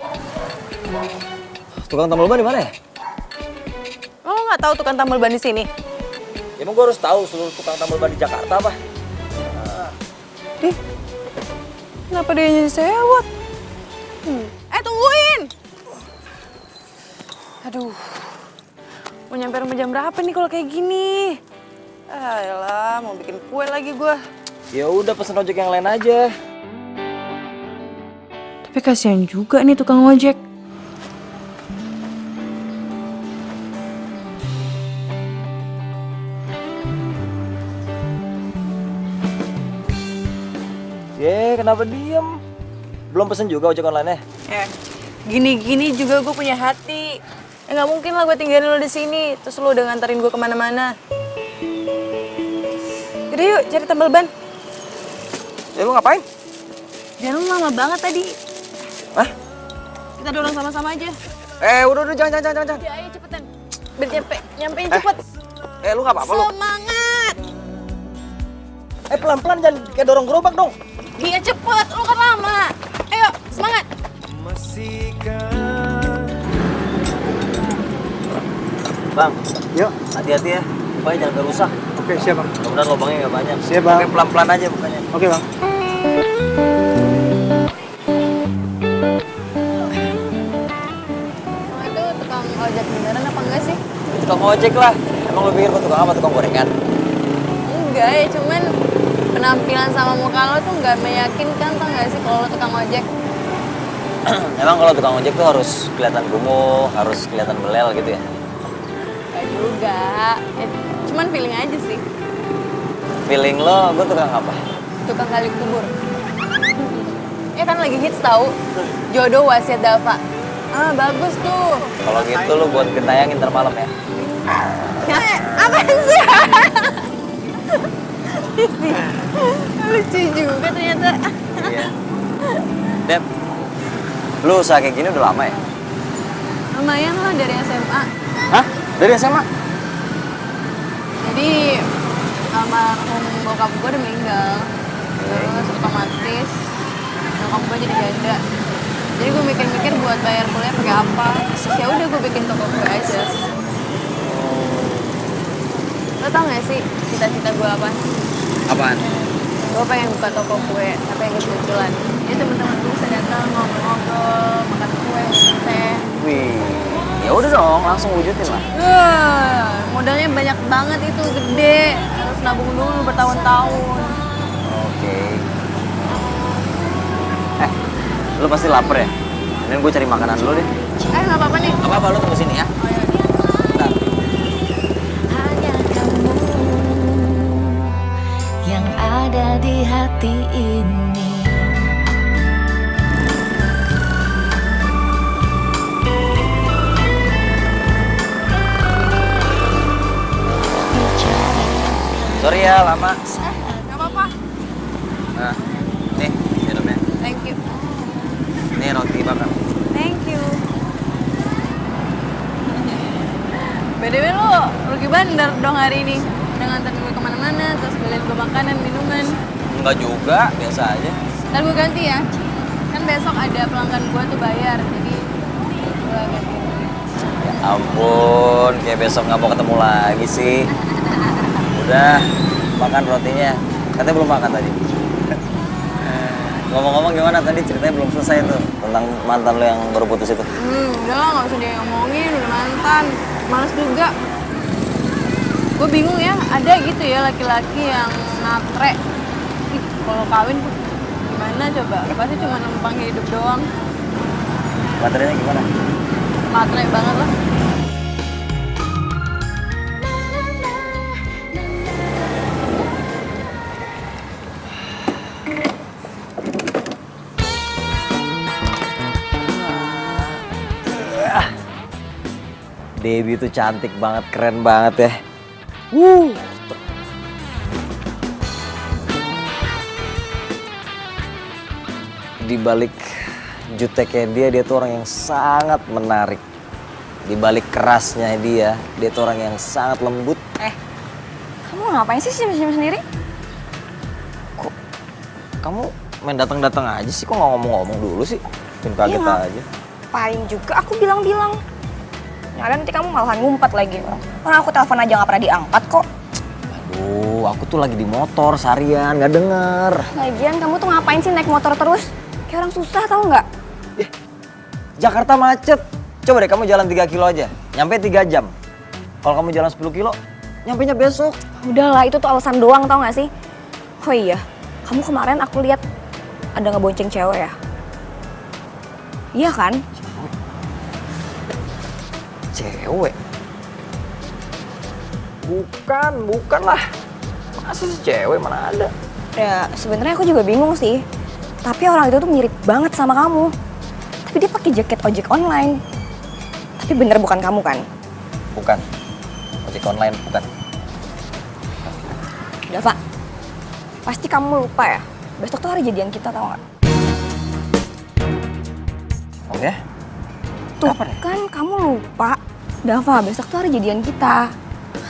Tukang tambal ban di mana ya? Lo nggak tahu tukang tambal ban di sini? Emang gue harus tahu seluruh tukang tambal ban di Jakarta apa? Kenapa dia jadi sewot? Tungguin! Aduh, mau nyampe rumah jam berapa nih kalau kayak gini? Ayolah, mau bikin kue lagi gue. Ya udah pesen ojek yang lain aja. Tapi kasihan juga nih tukang ojek. Kenapa diem? Belum pesen juga ojek online-nya? Gini-gini juga gue punya hati. Nggak mungkin lah gue tinggalin lo di sini, terus lo udah nganterin gue kemana-mana. Yaudah yuk, cari tambal ban. Ya lu ngapain? Jangan lu lama banget tadi. Hah? Kita dorong sama-sama aja. Udah, jangan. Ya, ayo cepetan. Biar nyampein cepet. Lu nggak apa-apa lu? Semangat! Pelan-pelan, jangan kayak dorong gerobak dong. Iya cepet, lu kan lama. Ayo, semangat. Bang, Yuk. hati-hati ya. Bukanya jangan rusak. Oke, siap bang. Mudah-mudahan lubangnya nggak banyak. Siap, Bang. Oke, pelan-pelan aja bukanya. Oke bang. Itu tukang ojek beneran apa enggak sih? Tukang ojek lah. Emang lu pikir gua tukang apa? Tukang gorengan? Enggak ya, cuman penampilan sama muka lo tuh nggak meyakinkan, tau nggak sih kalau lo tukang ojek? Emang kalau tukang ojek tuh harus kelihatan kumuh, harus kelihatan belel gitu ya? Gak juga, cuman feeling aja sih. Feeling lo, gua tukang apa? Tukang gali kubur. Ya kan lagi hits tahu, jodoh wasiat Dava. Bagus tuh. Kalau gitu lu buat gentayangin ntar malam ya? Apaan sih? Lucu juga ternyata. Iya. Dep, lu usaha kayak gini udah lama ya? Lumayan lah dari SMA. Hah? Dari SMA? Jadi almarhum bokap gue udah meninggal. Terus otomatis nyokap gue jadi janda. Jadi gue mikir-mikir buat bayar kuliah pakai apa. Terus ya udah gue bikin toko kue aja. Lo tau gak sih cita-cita gue apa? Apaan? Gue pengen buka toko kue, tapi yang kecil-kecilan. Jadi teman-teman gue bisa datang ngobrol-ngobrol, makan kue, teh. Wih, ya udah dong, langsung wujudin lah. Modalnya banyak banget itu, gede. Harus nabung dulu bertahun-tahun. Oke. Lu pasti lapar ya? Mending gue cari makanan dulu deh. Nggak apa-apa nih. Gak apa-apa, lu tunggu sini ya. Oh, iya. Bentar. hati ini. Sorry ya lama. Gak apa-apa. Nah, nih minumnya. Thank you. Ini roti bakar. Thank you. BTW lo rugi bandar dong hari ini. Udah nganterin gue kemana-mana, terus beliin gue makanan, minuman. Enggak juga, biasa aja. Ntar gue ganti ya. Kan besok ada pelanggan gue tuh bayar, jadi gue ganti. Ya ampun, kayak besok nggak mau ketemu lagi sih. Udah, makan rotinya. Katanya belum makan tadi. Ngomong-ngomong gimana tadi ceritanya belum selesai tuh tentang mantan lo yang baru putus itu. Udah lah, gak usah dia ngomongin, udah mantan. Males juga. Gue bingung ya, ada gitu ya laki-laki yang matre. Ih, kalau kawin gimana coba? Pasti cuma numpang hidup doang. Materinya gimana? Matre banget lah. Debbie tuh cantik banget, keren banget ya. Di balik juteknya dia tuh orang yang sangat menarik. Di balik kerasnya dia tuh orang yang sangat lembut. Kamu ngapain sih senyum-senyum sendiri? Kok kamu main datang-datang aja sih, kok nggak ngomong-ngomong dulu sih? Bikin kaget aja. Ngapain juga aku bilang-bilang. Nyalain nanti kamu malahan ngumpet lagi. Orang aku telepon aja nggak pernah diangkat kok. Aduh, aku tuh lagi di motor seharian, nggak denger. Lagian kamu tuh ngapain sih naik motor terus? Kayak orang susah tau nggak? Jakarta macet. Coba deh kamu jalan 3 kilo aja, nyampe 3 jam. Kalau kamu jalan 10 kilo, nyampenya besok. Udahlah, itu tuh alasan doang tau nggak sih? Oh iya, kamu kemarin aku lihat ada ngebonceng cewek ya? Iya kan? Cewek? Bukan lah. Masa sih cewek, mana ada? Ya sebenarnya aku juga bingung sih. Tapi orang itu tuh mirip banget sama kamu. Tapi dia pakai jaket ojek online. Tapi bener bukan kamu kan? Bukan. Ojek online, bukan. Dava, pasti kamu lupa ya? Besok tuh hari jadian kita tau nggak? Oh ya? Tuh kan kamu lupa. Dava, besok tuh hari jadian kita.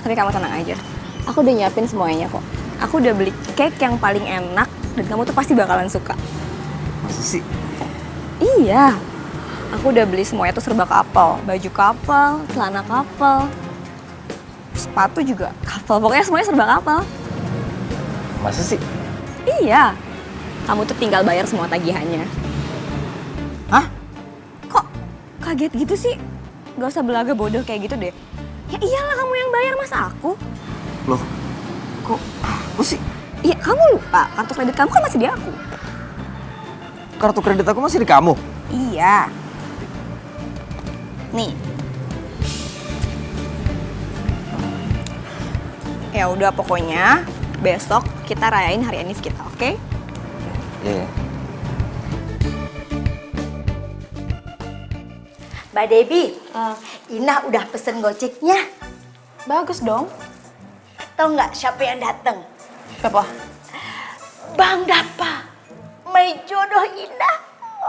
Tapi kamu tenang aja. Aku udah nyiapin semuanya kok. Aku udah beli cake yang paling enak dan kamu tuh pasti bakalan suka. Masa sih? Iya. Aku udah beli semuanya tuh serba couple. Baju couple, celana couple, sepatu juga couple. Pokoknya semuanya serba couple. Masa sih? Iya. Kamu tuh tinggal bayar semua tagihannya. Hah? Kok kaget gitu sih? Gak usah belaga bodoh kayak gitu deh. Ya iyalah kamu yang bayar, masa aku? Loh, kok aku sih? Iya, kamu lupa. Kartu kredit kamu kan masih di aku. Kartu kredit aku masih di kamu? Iya. Nih. Ya udah pokoknya besok kita rayain hari Anis kita, oke? Iya. Mbak Debbie, Ina udah pesen gojeknya. Bagus dong. Tahu nggak siapa yang datang? Siapa? Bang Dapa, my jodoh Ina.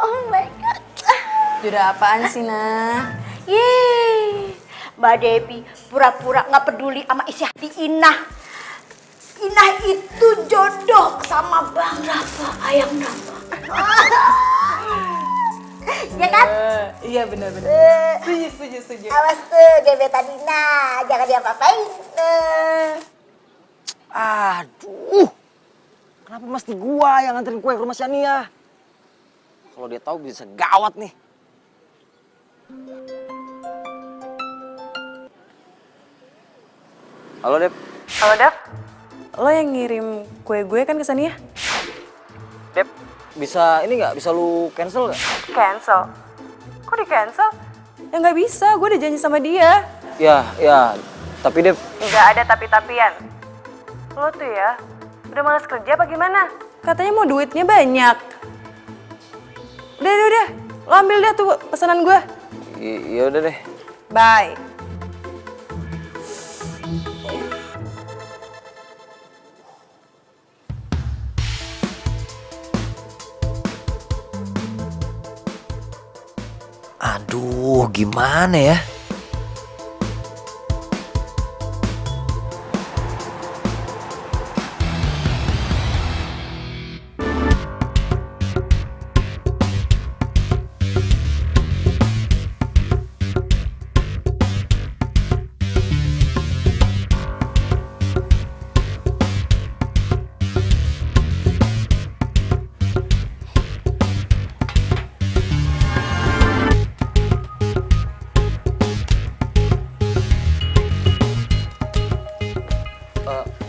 Oh my God. Jodoh apaan sih, Nah? Yeay, Mbak Debbie pura-pura nggak peduli sama isi hati Ina. Ina itu jodoh sama Bang Dapa, ayam Dapa. Ya kan? Iya benar-benar. Setuju. Awas tuh gebetan Ina, jangan diapa-apain. Aduh, kenapa mesti gua yang nganterin kue ke rumah Shania? Kalau dia tahu bisa gawat nih. Halo, Dep. Halo, Dev. Lo yang ngirim kue gue kan ke Shania? Dep, bisa ini nggak? Bisa lu cancel nggak? Cancel? Kok di cancel? Ya nggak bisa, gue udah janji sama dia. Ya, tapi Dep. Nggak ada tapi-tapian. Lo tuh ya, udah malas kerja apa gimana? Katanya mau duitnya banyak. Udah. Lo ambil deh tuh pesanan gue. Ya udah deh. Bye. Aduh, gimana ya?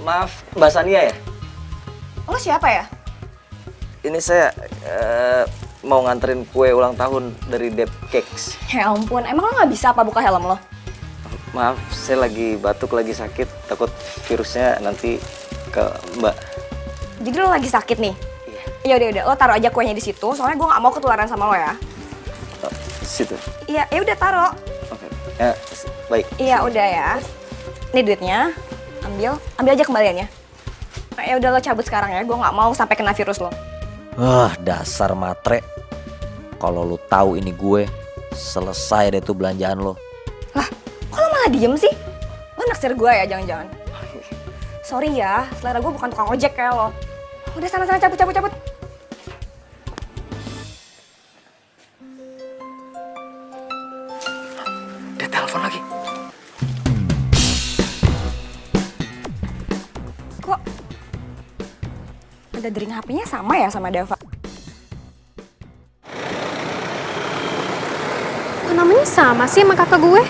Maaf, Mbak Sania ya? Lo siapa ya? Ini saya mau nganterin kue ulang tahun dari Dep Cakes. Ya ampun, emang lo nggak bisa apa buka helm lo? Maaf, saya lagi batuk, lagi sakit. Takut virusnya nanti ke Mbak. Jadi lo lagi sakit nih? Iya. Udah, lo taruh aja kuenya di situ. Soalnya gue nggak mau ketularan sama lo ya. Situ. Iya, ya udah taruh. Oke. Ya, baik. Iya udah ya. Ini duitnya. Ambil aja kembaliannya. Nah, ya udah lo cabut sekarang ya. Gue nggak mau sampai kena virus lo. Wah, dasar matre. Kalau lu tahu ini gue, selesai deh tuh belanjaan lo. Lah, kok lo malah diem sih? Lo naksir gue ya jangan-jangan? Sorry ya, selera gue bukan tukang ojek kayak lo. Udah sana-sana cabut. Dia telepon lagi. Kok ada dering HP-nya sama ya sama Dava? Kok namanya sama sih sama kakak gue?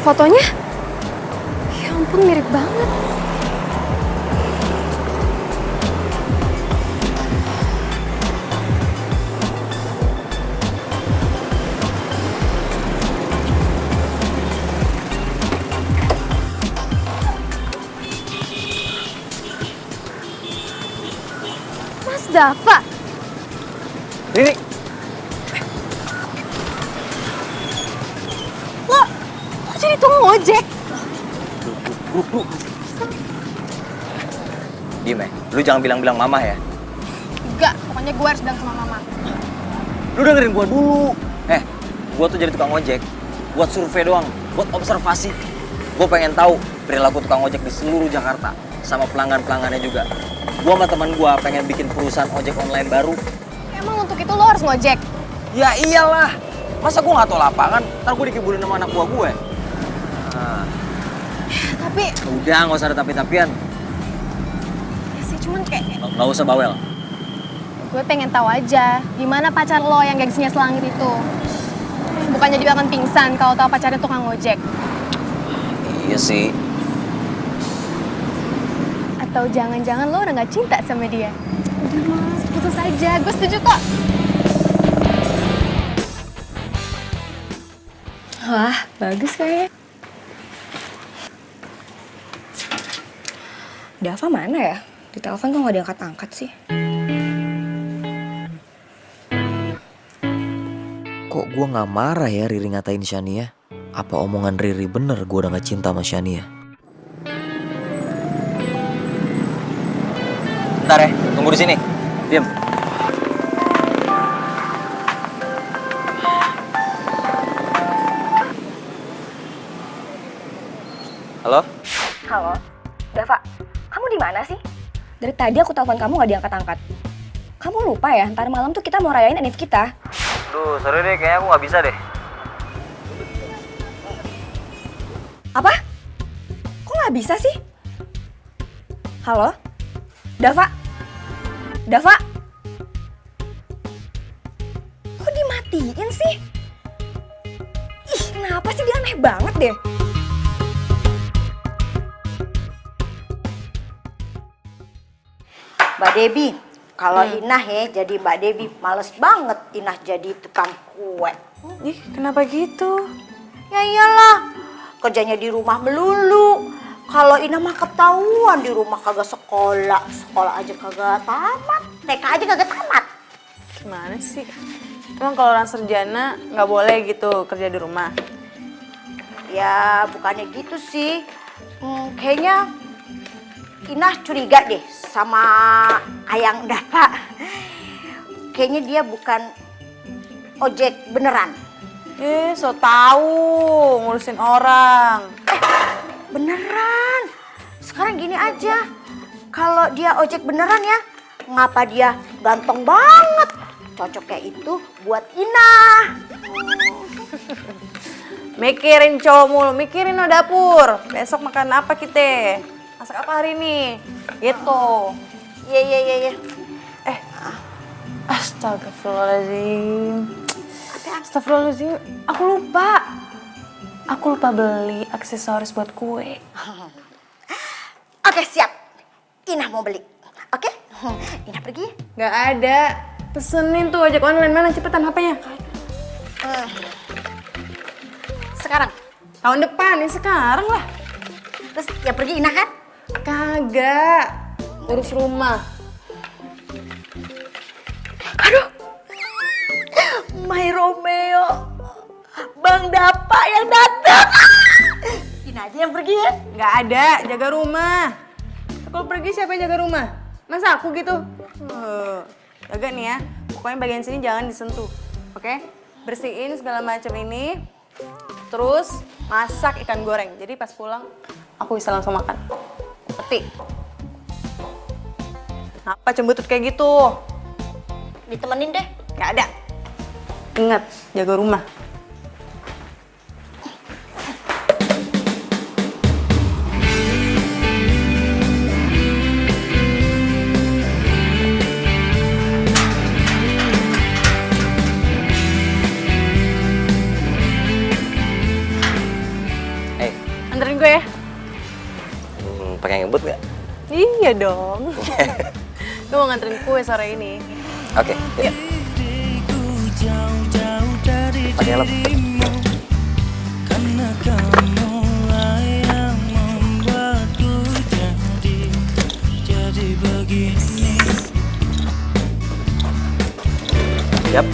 Fotonya? Ya ampun, mirip banget. Mas Dava. Riri. Lo jadi tukang ojek? Diem ya, lu jangan bilang-bilang mama ya. Enggak, pokoknya gue harus bilang sama mama. Lu dengerin gua dulu. Gua tuh jadi tukang ojek buat survei doang, buat observasi. Gua pengen tahu perilaku tukang ojek di seluruh Jakarta sama pelanggan-pelanggannya juga. Gua sama teman gua pengen bikin perusahaan ojek online baru. Emang untuk itu lo harus ngojek? Ya iyalah, masa gua nggak tahu lapangan, ntar gua dikibulin sama anak buah gue. Nah, Tapi udah nggak usah ada tapi-tapian, ya sih, cuman kayak nggak usah bawel. gue pengen tahu aja gimana pacar lo yang gengsinya selangit itu. Bukannya dia akan pingsan kalau tahu pacarnya tukang ojek. Iya sih. Atau jangan-jangan lo udah gak cinta sama dia? Udah mas, putus aja. Gue setuju kok. Wah, bagus kayaknya. Dava mana ya? Di telepon kok nggak diangkat-angkat sih? Kok gue nggak marah ya Riri ngatain Shania? Apa omongan Riri bener gue udah gak cinta sama Shania? Bentar ya, tunggu di sini. Diam. Halo? Halo, Dava, kamu di mana sih? Dari tadi aku telepon kamu nggak diangkat-angkat. Kamu lupa ya, ntar malam tuh kita mau rayain Enif kita. Duh, sorry deh, kayaknya aku nggak bisa deh. Apa? Kok nggak bisa sih? Halo? Dava? Dava? Kok dimatiin sih? Ih, kenapa sih dia aneh banget deh? Mbak Debbie, kalau Inah ya jadi Mbak Debbie, males banget Inah jadi tukang kue. Ih, kenapa gitu? Ya iyalah, kerjanya di rumah melulu. Kalau Ina mah ketahuan di rumah kagak sekolah. Sekolah aja kagak tamat. TK aja kagak tamat. Gimana sih? Emang kalau orang sarjana nggak boleh gitu kerja di rumah? Ya bukannya gitu sih. Kayaknya Ina curiga deh sama Ayang Dava. Kayaknya dia bukan ojek beneran. So tahu ngurusin orang. Beneran. Sekarang gini aja. Kalau dia ojek beneran ya, ngapa dia ganteng banget? Cocoknya itu buat Ina. Mikirin cowok mulu, mikirin no dapur. Besok makan apa kita? Masak apa hari ini? Gitu. Iya. Astagfirullahaladzim. Astagfirullahaladzim, aku lupa. Aku lupa beli aksesoris buat kue. Oke, siap. Ina mau beli. Oke? Ina pergi. Gak ada. Pesenin tuh ojek online, mana cepetan HP-nya. Sekarang. Tahun depan, ya sekarang lah. Terus yang pergi Ina kan? Kagak. Urus rumah. Aduh. My Romeo. Bang Dapa yang datang. Ina aja yang pergi ya. Gak ada, jaga rumah. Kalau pergi siapa yang jaga rumah? Masa aku gitu? Jaga nih ya, pokoknya bagian sini jangan disentuh. Oke? Bersihin segala macam ini. Terus masak ikan goreng. Jadi pas pulang aku bisa langsung makan. Ngerti? Apa cembutut kayak gitu? Ditemenin deh. Gak ada. Ingat, jaga rumah. Anterin gue ya. Pakai ngebut nggak? Iya dong. Gue mau nganterin kue sore ini. Oke. Yuk. Pakai helm. Yap.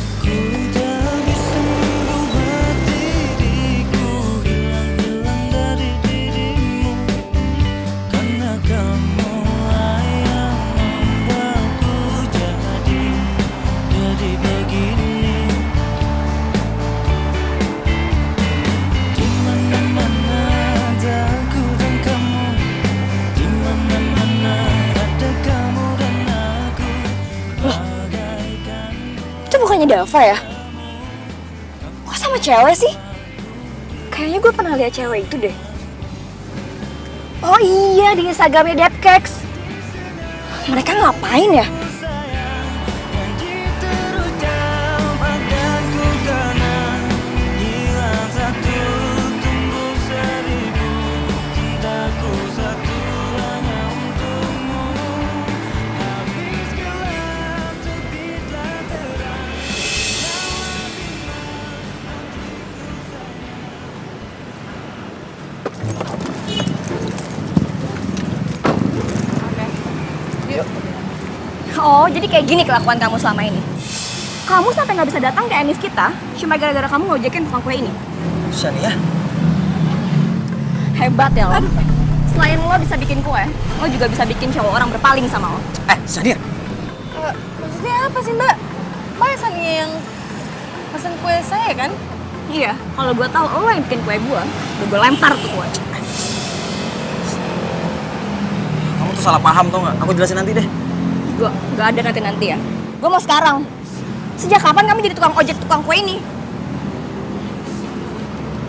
Itu bukannya Dava ya? Kok sama cewek sih? Kayaknya gue pernah lihat cewek itu deh. Oh iya, di Instagramnya Depkex. Mereka ngapain ya? Oh, jadi kayak gini kelakuan kamu selama ini. Kamu sampai nggak bisa datang ke Enis kita cuma gara-gara kamu ngojekin tukang kue ini. Bisa nih ya. Hebat ya lo. Selain lo bisa bikin kue, lo juga bisa bikin cowok orang berpaling sama lo. Sania. Maksudnya apa sih Mbak? Mbak Sania yang pesen kue saya kan? Iya, kalau gue tahu lo yang bikin kue gue lempar tuh kue. Kamu tuh salah paham tau nggak? Aku jelasin nanti deh. Gue gak ada nanti ya. Gue mau sekarang. Sejak kapan kamu jadi tukang ojek tukang kue ini?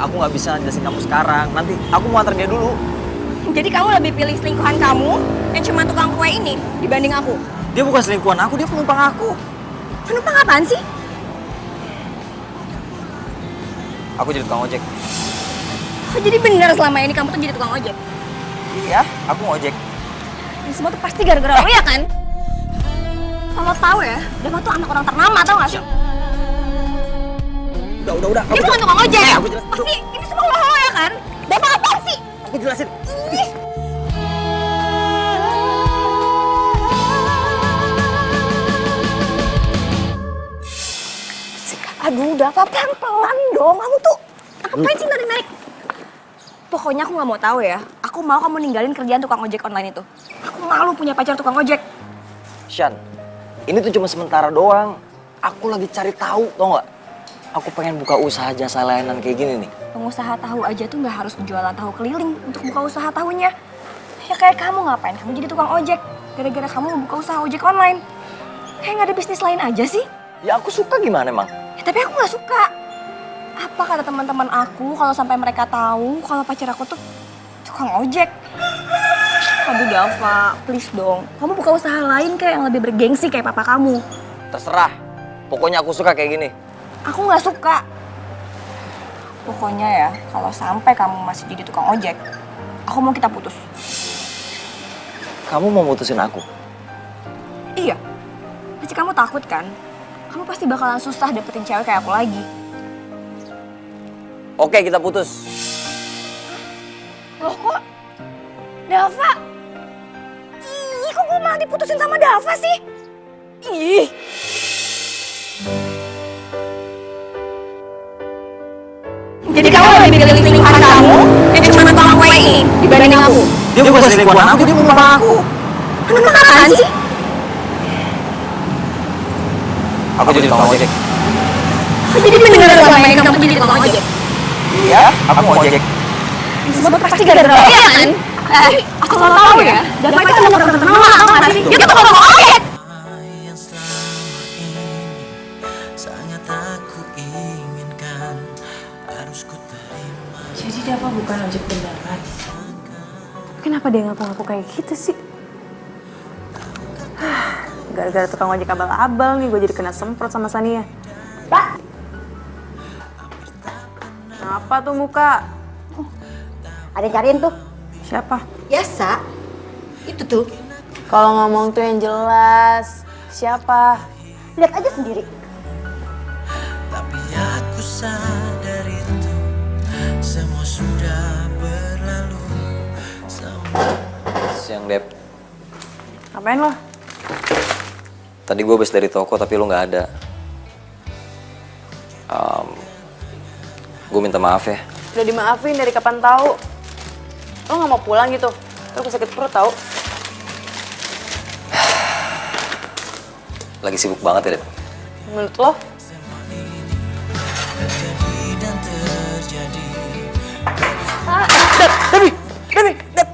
Aku nggak bisa jelasin kamu sekarang. Nanti aku mau antar dia dulu. Jadi kamu lebih pilih selingkuhan kamu yang cuma tukang kue ini dibanding aku? Dia bukan selingkuhan aku, dia penumpang aku. Penumpang apaan sih? Aku jadi tukang ojek. Oh, jadi bener selama ini kamu tuh jadi tukang ojek? Iya, aku ngojek. Ini semua tuh pasti gara-gara lo ya kan? Kalau tahu ya, Dava tuh anak orang ternama, tau gak sih? Udah. Dia bukan tukang ojek. Aku jelasin. Pasti ini semua lo ya kan? Dava apaan sih? Aku jelasin. Aduh, Dava, pelan-pelan dong. Kamu tuh ngapain sih narik-narik? Pokoknya aku nggak mau tahu ya. Aku mau kamu ninggalin kerjaan tukang ojek online itu. Aku malu punya pacar tukang ojek. Shan, ini tuh cuma sementara doang. Aku lagi cari tahu, tau nggak? Aku pengen buka usaha jasa layanan kayak gini nih. Pengusaha tahu aja tuh nggak harus jualan tahu keliling untuk buka usaha tahunya. Ya kayak kamu ngapain? Kamu jadi tukang ojek. Gara-gara kamu mau buka usaha ojek online. Kayak nggak ada bisnis lain aja sih. Ya aku suka gimana emang? Ya, tapi aku nggak suka. Apa kata teman-teman aku kalau sampai mereka tahu kalau pacar aku tuh tukang ojek? Aduh Dava, please dong. Kamu buka usaha lain kayak yang lebih bergengsi kayak papa kamu. Terserah. Pokoknya aku suka kayak gini. Aku nggak suka. Pokoknya ya, kalau sampai kamu masih jadi tukang ojek, aku mau kita putus. Kamu mau mutusin aku? Iya. Pasti kamu takut kan? Kamu pasti bakalan susah dapetin cewek kayak aku lagi. Oke, kita putus. Loh kok? Dava? Ih, kok gue malah diputusin sama Dava sih? Ih. Jadi kamu lebih pilih selingkuhan kamu yang cuma tukang kue ini dibanding aku? Dia bukan selingkuhan aku, dia mau ngelamar aku. Anak apaan sih? Aku jadi tukang ojek. Jadi beneran selama ini kamu jadi tukang ojek? Iya, aku mau ojek. Semua pasti gara-gara lo ya kan? Aku mau tahu ya, Dava itu anak orang terkenal, tau gak sih? Dia tuh tukang ojek! Jadi Dava bukan ojek beneran. Kenapa dia ngaku-ngaku kayak gitu sih? Gara-gara tukang ojek abal-abal nih gue jadi kena semprot sama Sania. Pak, Apa tuh muka? ada yang cariin tuh. Siapa? Biasa. Itu tuh. Kalau ngomong tuh yang jelas. Siapa? Lihat aja sendiri. Tapi aku sadar itu semua sudah berlalu. Siang, Dep. Ngapain lo? Tadi gue habis dari toko tapi lo nggak ada. Gue minta maaf ya. Udah dimaafin dari kapan tahu. Lo nggak mau pulang gitu? Lo sakit perut tahu? Lagi sibuk banget ya, Dep. Menurut lo? Dep.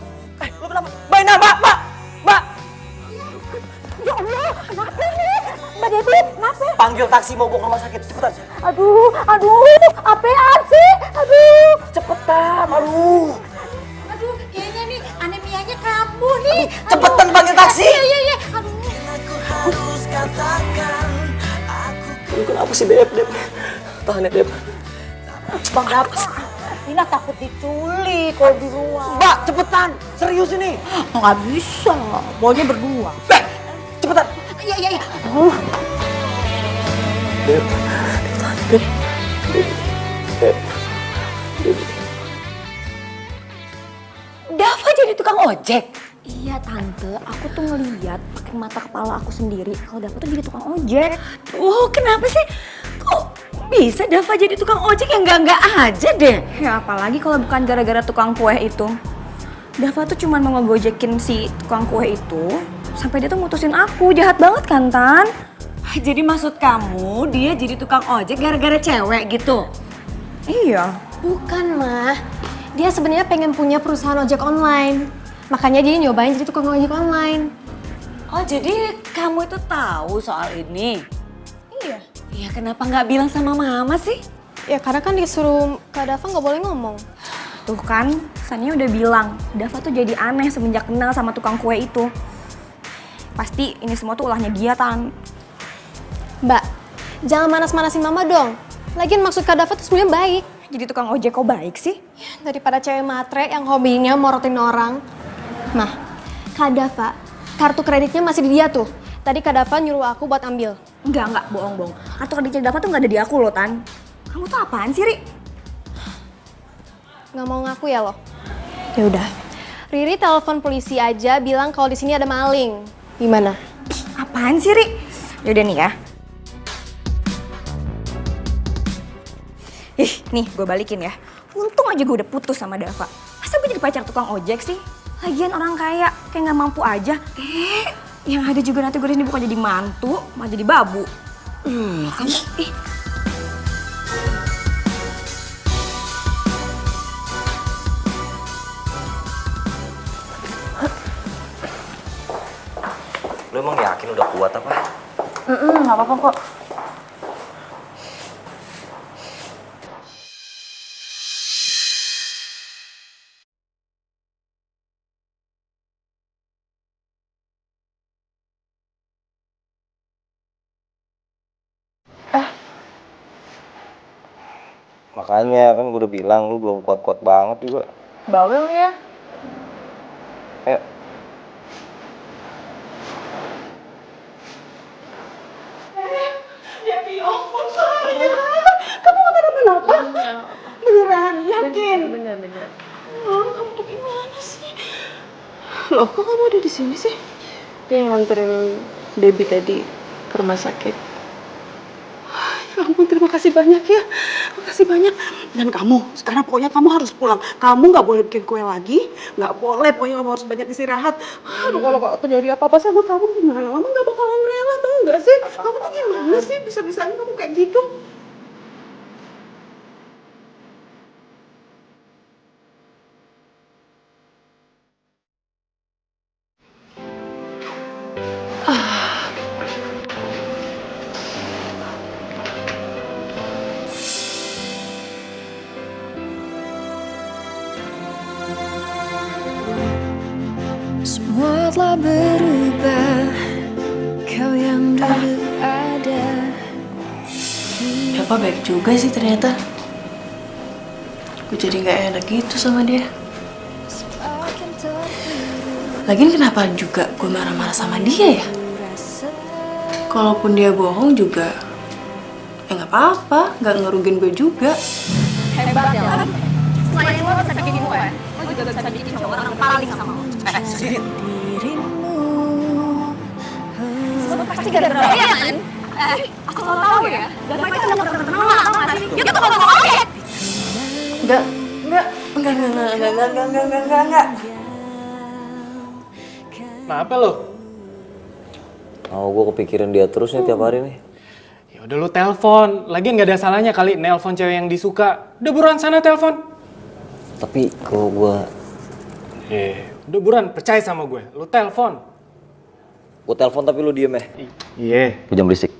Lo kenapa? Mbak. Ya Allah, kenapa nih? Mbak Devi, kenapa? Panggil taksi mau bawa ke rumah sakit, cepetan. Aduh, apaan sih? Aduh. Cepetan, aduh. Aduh, kayaknya nih anemianya kambuh nih. Cepetan panggil taksi. Iya. Aduh. Aduh, kenapa sih, Dep? Tahan ya, Dep. Bang Dapa, Tina takut diculik kalau di luar. Mbak, cepetan. Serius ini. Nggak bisa, maunya berdua. Cepetan. Iya. Dep. Dava jadi tukang ojek? Iya tante, aku tuh ngeliat pakai mata kepala aku sendiri kalau Dava tuh jadi tukang ojek. Kenapa sih? Kok bisa Dava jadi tukang ojek yang enggak aja deh? Ya apalagi kalau bukan gara-gara tukang kue itu. Dava tuh cuma mau ngegojekin si tukang kue itu sampai dia tuh mutusin aku. Jahat banget kan, Tan? Jadi maksud kamu dia jadi tukang ojek gara-gara cewek gitu? Iya. Bukan, Mah. Dia sebenarnya pengen punya perusahaan ojek online. Makanya dia nyobain jadi tukang ojek online. Oh, jadi kamu itu tahu soal ini? Iya. Ya kenapa nggak bilang sama mama sih? Ya karena kan disuruh Kak Dava nggak boleh ngomong. Tuh kan, Sania udah bilang, Dava tuh jadi aneh semenjak kenal sama tukang kue itu. Pasti ini semua tuh ulahnya dia, Tan. Mbak, jangan manas-manasin Mama dong. Lagian maksud Kak Dava tuh sebenarnya baik. Jadi tukang ojek kok baik sih? Daripada cewek matre yang hobinya morotin orang. Nah, Kak Dava, kartu kreditnya masih di dia tuh. Tadi Kak Dava nyuruh aku buat ambil. Enggak, bohong. Kartu kreditnya Dava tuh nggak ada di aku loh, Tan. Kamu tuh apaan sih, Ri? Nggak mau ngaku ya lo? Ya udah. Riri telepon polisi aja bilang kalau di sini ada maling. Gimana? Apaan sih, Ri? Yaudah nih ya. Ih, nih gue balikin ya. Untung aja gue udah putus sama Dava. Masa gue jadi pacar tukang ojek sih? Lagian orang kaya, kayak gak mampu aja. Yang ada juga nanti gue ini bukan jadi mantu, malah jadi babu. Ih. Lu emang yakin udah kuat apa? Gak apa-apa kok. Makanya kan gue udah bilang lu belum kuat-kuat banget juga. Bawel ya. Ayo. Kamu gak kenapa-napa? Beneran, yakin? Bener. Oh, kamu tuh gimana sih? Loh, kok kamu ada di sini sih? Dia yang nganterin Debbie tadi ke rumah sakit. Ya ampun, terima kasih banyak ya. Makasih banyak. Dan kamu, sekarang pokoknya kamu harus pulang. Kamu nggak boleh bikin kue lagi. Nggak boleh, pokoknya kamu harus banyak istirahat. Aduh, kalau terjadi apa-apa sama kamu gimana? Mama nggak bakalan rela, tau nggak sih? Kamu tuh gimana sih? Bisa-bisanya kamu kayak gitu? Semua telah berubah, kau yang dulu ada. Dava baik juga sih ternyata. Gue jadi gak enak gitu sama dia. Lagian kenapa juga gue marah-marah sama dia ya? Kalaupun dia bohong juga, ya gak apa-apa, gak ngerugin gue juga. Hebat ya lo. Selain lo bisa bikin gue, lo juga bisa bikin cowok orang paling sama lo. Lo pasti gara-gara dia kan? Asal lo tau ya, Dava itu udah terkenal tau gak sih? Dia tuh kalau ngomong ojek. Enggak. Kenapa lo? Oh, gue kepikiran dia terus nih tiap hari nih. Ya udah lu telepon. Lagian nggak ada salahnya kali nelpon cewek yang disuka. Udah buruan sana telepon. Tapi kalau gue... Udah buruan, percaya sama gue. Lu telepon. Gue telepon tapi lu diem ya? Iya. Gue jangan berisik.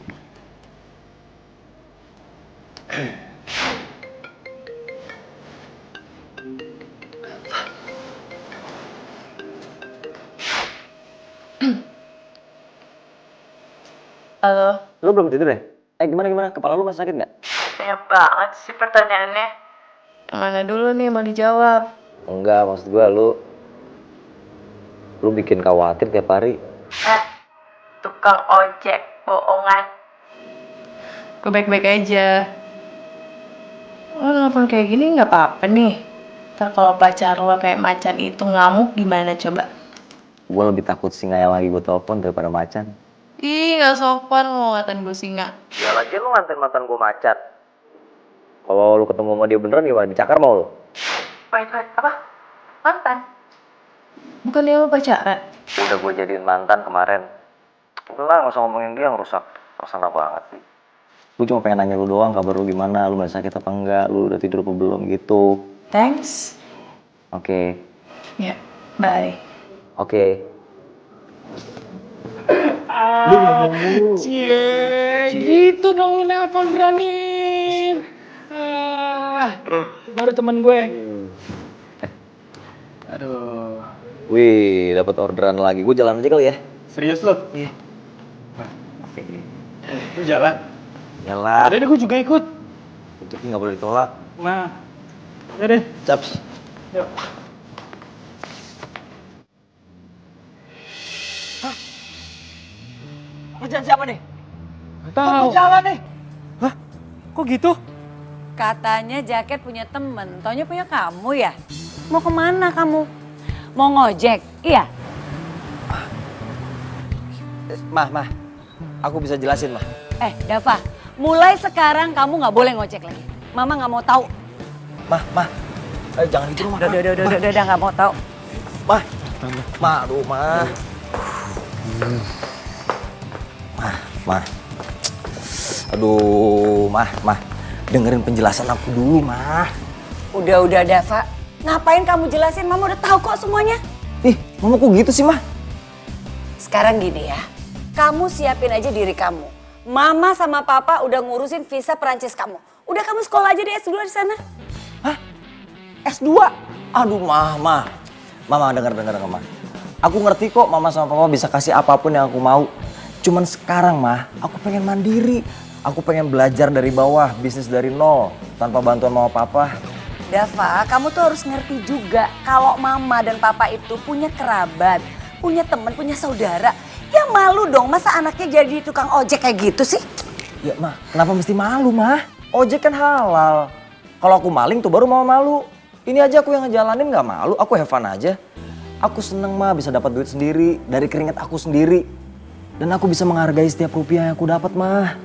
Halo. Lu belum tidur ya? Gimana? Kepala lu masih sakit nggak? Banyak banget sih pertanyaannya. Mana dulu nih mau dijawab? Enggak, maksud gue lu bikin khawatir tiap hari. Tukang ojek, bohongan. Gue baik-baik aja. Lo nelfon kayak gini nggak apa-apa nih. Ntar kalau pacar lo kayak macan itu ngamuk gimana coba? Gue lebih takut singa yang lagi gue telepon daripada macan. Ih, nggak sopan lo ngatain gue singa. Ya lagi lu ngantin mantan gue macan. Kalau lu ketemu sama dia beneran gimana? Dicakar mau lu? Wait, apa? Mantan? Bukan dia lo pacaran? Udah gue jadiin mantan kemarin. Udah lah, gak usah ngomongin dia, ngerusak suasana banget sih. Lu cuma pengen nanya lu doang, kabar lu gimana, lu masih sakit apa enggak, lu udah tidur apa belum gitu. Thanks. Oke. Ya, bye. Oke. Gitu dong nelpon berani. Baru temen gue. Aduh. Wih, dapat orderan lagi. Gue jalan aja kali ya. Serius lo? Iya. Oke. Lu jalan? Jalan. Ada deh, gue juga ikut. Itu nggak boleh ditolak. Nah. Ya deh. Caps. Yuk. Kerjaan siapa nih? Tahu. Jalan nih. Hah? Kok gitu? Katanya jaket punya temen, taunya punya kamu ya? Mau kemana kamu? Mau ngojek? Iya? Mah. Aku bisa jelasin, Mah. Dava, mulai sekarang kamu nggak boleh ngojek lagi. Mama nggak mau tahu. Mah, jangan gitu mah. Udah nggak mau tahu. Mah, aduh mah. Mah. Aduh, mah. Dengerin penjelasan aku dulu, mah. Udah Dava. Ngapain kamu jelasin? Mama udah tahu kok semuanya. Ih, mama kok gitu sih, mah? Sekarang gini ya, kamu siapin aja diri kamu. Mama sama papa udah ngurusin visa Perancis kamu. Udah kamu sekolah aja di S2 di sana. Hah? S2? Aduh, mah. Mama, denger, mah. Aku ngerti kok mama sama papa bisa kasih apapun yang aku mau. Cuman sekarang, mah, aku pengen mandiri. Aku pengen belajar dari bawah, bisnis dari nol, tanpa bantuan mama papa. Dava, kamu tuh harus ngerti juga kalau mama dan papa itu punya kerabat, punya teman, punya saudara. Ya malu dong, masa anaknya jadi tukang ojek kayak gitu sih? Ya, mah, kenapa mesti malu, mah? Ojek kan halal. Kalau aku maling tuh baru mau malu. Ini aja aku yang ngejalanin gak malu, aku have fun aja. Aku seneng, mah, bisa dapat duit sendiri dari keringat aku sendiri. Dan aku bisa menghargai setiap rupiah yang aku dapat, mah.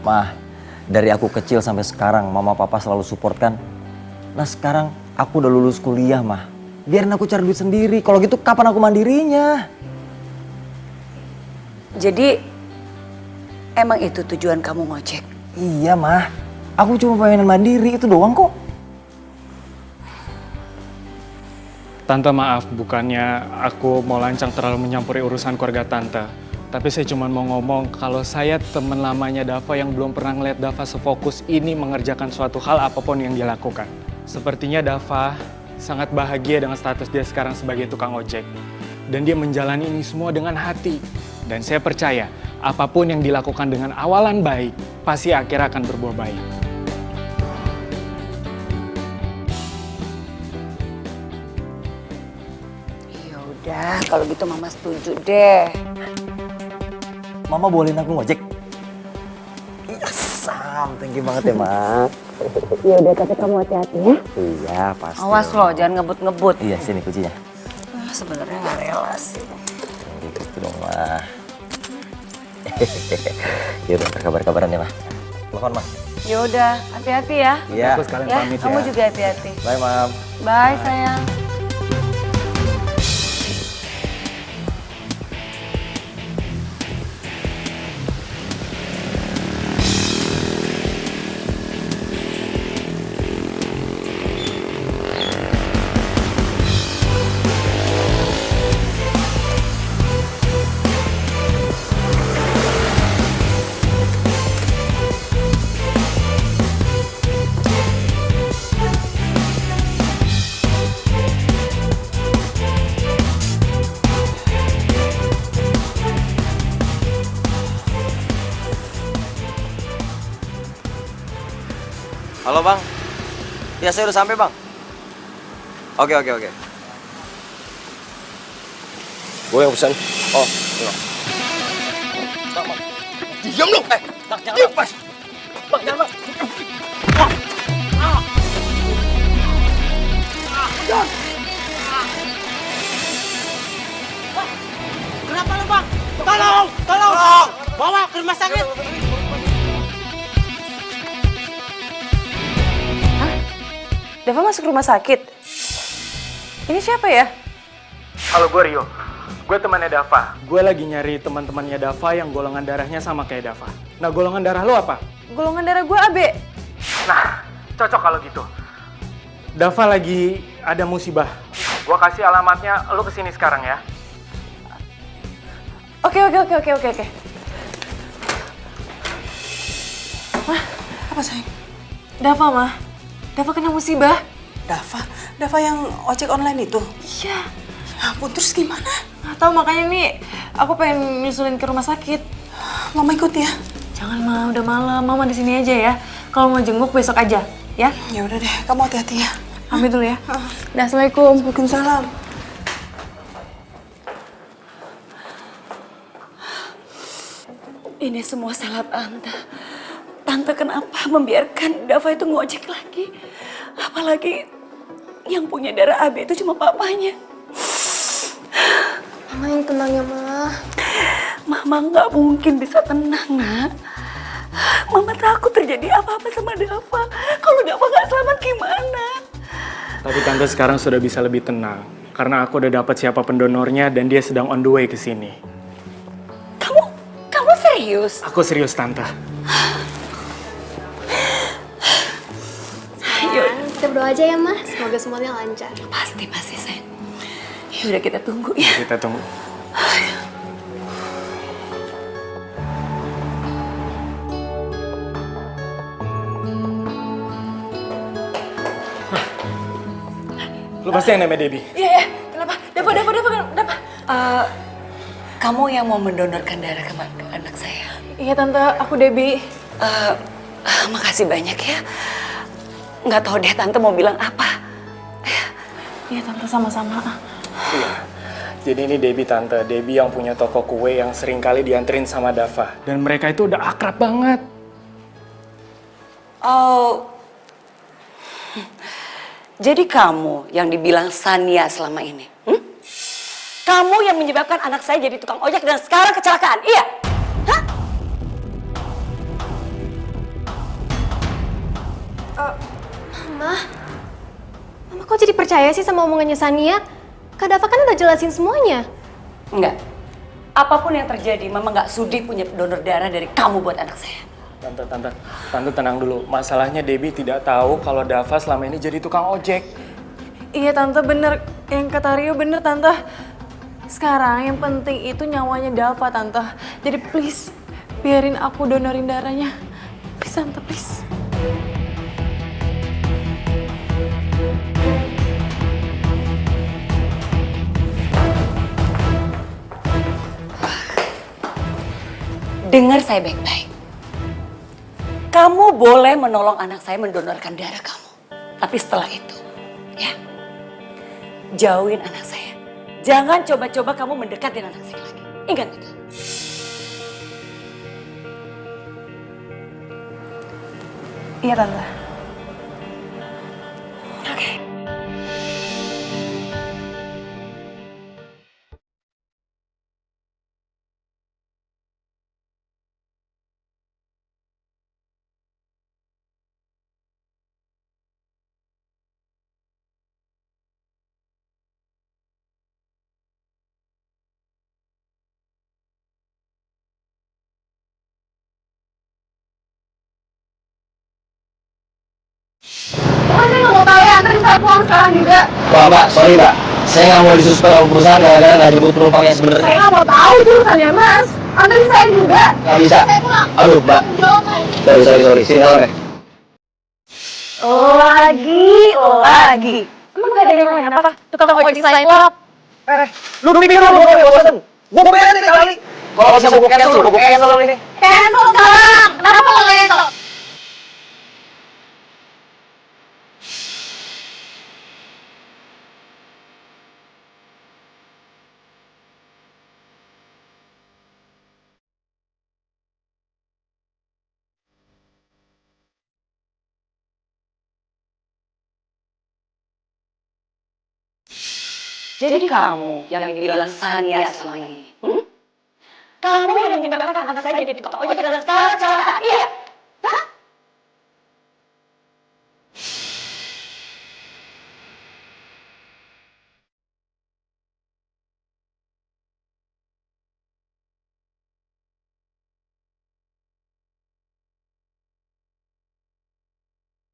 Mah, dari aku kecil sampai sekarang mama papa selalu support kan. Nah sekarang aku udah lulus kuliah, mah. Biarin aku cari duit sendiri. Kalau gitu kapan aku mandirinya? Jadi emang itu tujuan kamu ngojek? Iya, mah. Aku cuma pengen mandiri itu doang kok. Tante maaf, bukannya aku mau lancang terlalu menyampuri urusan keluarga Tante. Tapi saya cuma mau ngomong kalau saya teman lamanya Dava yang belum pernah ngeliat Dava sefokus ini mengerjakan suatu hal apapun yang dia lakukan. Sepertinya Dava sangat bahagia dengan status dia sekarang sebagai tukang ojek. Dan dia menjalani ini semua dengan hati. Dan saya percaya apapun yang dilakukan dengan awalan baik, pasti akhirnya akan berbuah baik. Ya udah, kalau gitu mama setuju deh. Mama bolehin aku ngojek? Yes, thank you banget ya, Ma. Ya udah, tapi kamu hati-hati ya. Iya, pasti. Awas loh, jangan ngebut-ngebut. Iya, sini kuncinya. Sebenarnya nggak rela sih. Gitu dong, Ma. Yaudah, kabar-kabaran ya, Ma. Telepon, Ma. Ya udah, hati-hati ya. Iya. Aku sekalian Ya, pamit kamu ya. juga hati-hati. Bye, Mam. Bye sayang. Halo, Bang. Ya, saya udah sampai, Bang. Oke. Gue yang pesan. Oh, enggak. Bang. Diam lu. Bang, jangan. Diam, Bang, jangan, Bang. Kenapa lu, Bang? Tolong! Bawa ke rumah sakit. Dava masuk rumah sakit? Ini siapa ya? Halo, gue Rio. Gue temannya Dava. Gue lagi nyari teman-temannya Dava yang golongan darahnya sama kayak Dava. Nah, golongan darah lo apa? Golongan darah gue AB. Nah, cocok kalau gitu. Dava lagi ada musibah. Gue kasih alamatnya, lo kesini sekarang ya. Oke. Mah, Apa, sayang? Dava, Mah. Dava kena musibah. Dava yang ojek online itu? Iya. Ya ampun, terus gimana? Nggak tahu, makanya nih aku pengen nyusulin ke rumah sakit. Mama ikut ya? Jangan, Mah, udah malam. Mama di sini aja ya. Kalau mau jenguk besok aja, ya? Ya udah deh, kamu hati-hati ya. Pamit dulu ya. Dah, Assalamualaikum. Waalaikumsalam. Ini semua salah Tante. Tante kenapa membiarkan Dava itu ngojek lagi? Apalagi yang punya darah AB itu cuma papanya. Mama yang tenang ya, Ma. Mama nggak mungkin bisa tenang, Nak. Mama takut terjadi apa-apa sama Dava. Kalau Dava nggak selamat gimana? Tapi tante sekarang sudah bisa lebih tenang. Karena aku udah dapat siapa pendonornya dan dia sedang on the way ke sini. Kamu serius? Aku serius, tante. Kita berdoa aja ya, Ma. Semoga semuanya lancar. Pasti sayang. Ya udah kita tunggu ya. Kita tunggu. Lu pasti yang namanya Debbie? Iya. Kenapa? Dava. Kamu yang mau mendonorkan darah ke anak saya? Iya Tante, aku Debbie. Makasih banyak ya. Nggak tahu deh Tante mau bilang apa. Iya Tante, sama-sama. Iya. Jadi ini Debbie, Tante. Debbie yang punya toko kue yang sering kali dianterin sama Dava. Dan mereka itu udah akrab banget. Oh. Jadi kamu yang dibilang Sania selama ini? Kamu yang menyebabkan anak saya jadi tukang ojek dan sekarang kecelakaan, iya? Hah? Mama kok jadi percaya sih sama omongannya Sania? Kak Dava kan udah jelasin semuanya. Enggak. Apapun yang terjadi, Mama nggak sudi punya donor darah dari kamu buat anak saya. Tante tenang dulu. Masalahnya Debbie tidak tahu kalau Dava selama ini jadi tukang ojek. Iya Tante, bener. Yang kata Rio bener Tante. Sekarang yang penting itu nyawanya Dava Tante. Jadi please, biarin aku donorin darahnya. Please Tante, please. Dengar saya baik-baik. Kamu boleh menolong anak saya mendonorkan darah kamu. Tapi setelah itu, ya, jauhin anak saya. Jangan coba-coba kamu mendekati anak saya lagi. Ingat itu. Iya Tante. Oke. Pokoknya nggak mau tahu ya, anterin saya pulang sekarang juga. Wah mbak, sorry mbak. Saya nggak mau disuspend sama perusahaan gara-gara nggak jemput penumpang yang sebenarnya. Saya nggak mau tahu jurusannya Mas. Anterin saya juga. Nggak bisa. Saya pulang. Aduh mbak. Sorry. Sini tolong deh. Lagi. Emang nggak ada yang lain apa? Tukang ojek lain lo. Lu pikir lu gue bosan? Gue pengen nih kali. Kalau bisa gue cancel ini. Cancel sekarang. Kenapa lo nggak cancel? Jadi kamu yang dibilang Sania selama ini. Kamu yang menyebabkan anak saya jadi tukang ojek dan sekarang kecelakaan, iya? Hah?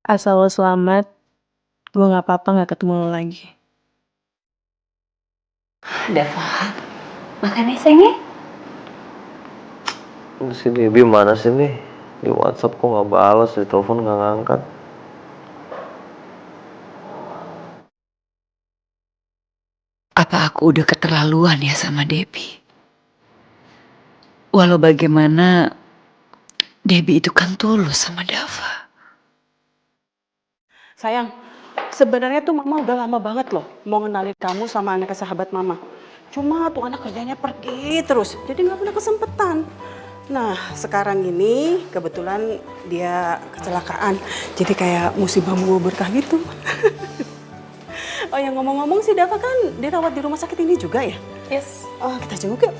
Asal lo selamat, gue nggak apa-apa nggak ketemu lo lagi. Dava, makan ya sayangnya. Si Debbie mana sih nih? Di WhatsApp kok nggak balas, di telepon nggak ngangkat. Apa aku udah keterlaluan ya sama Debbie? Walau bagaimana, Debbie itu kan tulus sama Dava. Sayang, sebenarnya tuh Mama udah lama banget loh mau ngenalin kamu sama anak sahabat Mama. Cuma tuh anak kerjanya pergi terus, jadi nggak punya kesempatan. Nah, sekarang ini kebetulan dia kecelakaan, jadi kayak musibah membawa berkah gitu. Oh yang ngomong-ngomong sih Dava kan dirawat di rumah sakit ini juga ya? Yes. Oh kita jenguk yuk.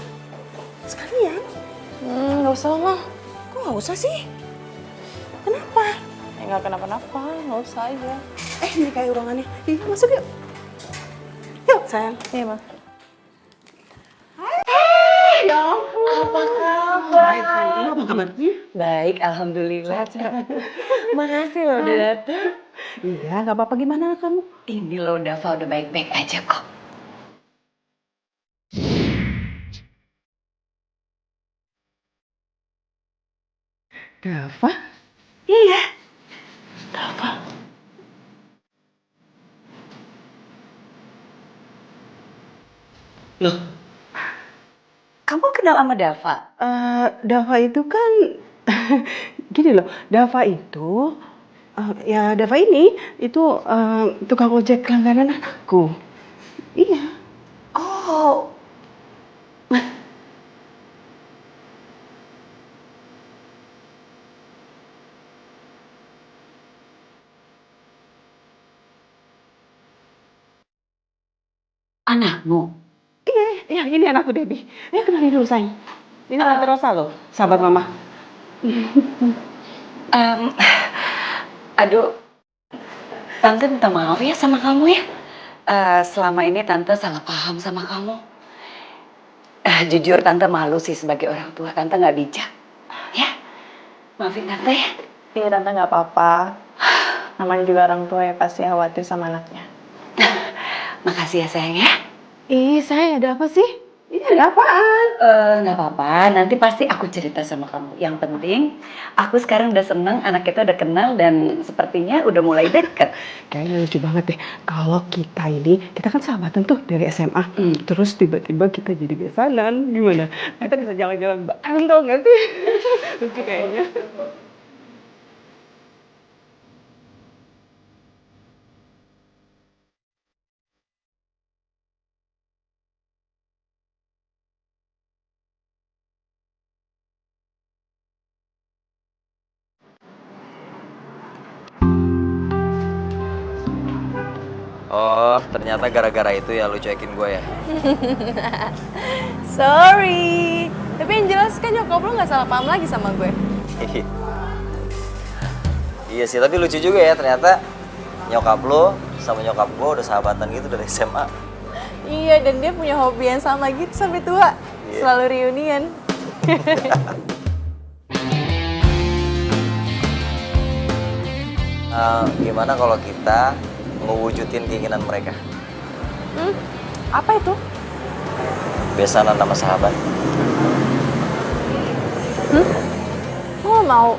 Sekalian. Nggak usah mah. Kok nggak usah sih? Kenapa? Ya nggak kenapa-napa, nggak usah aja. Ini kayak ruangannya. Ih, masuk yuk. Yuk, sayang. Iya, Ma. Ya ampun. Apa kabar? Apa kabar? Baik, alhamdulillah. Makasih lo udah datang. Iya, nggak apa-apa. Gimana kamu? Ini lo Dava udah baik-baik aja kok. Dava? Iya. Dava. Loh, kamu kenal sama Dava? Dava itu kan gini loh. Dava itu ya Dava ini itu tukang ojek langganan anakku. Iya. Oh, anakmu? Iya, ini anakku Debbie. Ya kenalin dulu sayang. Ini Tante Rosa loh, sahabat mama. Aduh, Tante minta maaf ya sama kamu ya. Selama ini Tante salah paham sama kamu. Jujur Tante malu sih sebagai orang tua. Tante nggak bijak. Ya, maafin Tante ya. Iya, Tante nggak apa-apa. Namanya juga orang tua ya pasti khawatir sama anaknya. Makasih ya sayang ya. Ih, sayang ada apa sih? Ini ada apaan? Nggak apa-apa, nanti pasti aku cerita sama kamu. Yang penting, aku sekarang udah seneng, anak kita udah kenal dan sepertinya udah mulai deket. Kayaknya lucu banget deh. Kalau kita kan sahabatan tuh dari SMA. Terus tiba-tiba kita jadi besanan. Gimana? Kita bisa jalan-jalan bareng tau gak sih? Lucu kayaknya. Oh, ternyata gara-gara itu ya lu cuekin gue ya. Sorry. Tapi yang jelas kan nyokap lu nggak salah paham lagi sama gue. Iya sih, tapi lucu juga ya ternyata nyokap lu sama nyokap gue udah sahabatan gitu dari SMA. Iya, dan dia punya hobi yang sama gitu sampai tua. Iya. Selalu reunian. Gimana kalau kita ngewujudin keinginan mereka? Apa itu? Besanan sama sahabat. Lo nggak mau?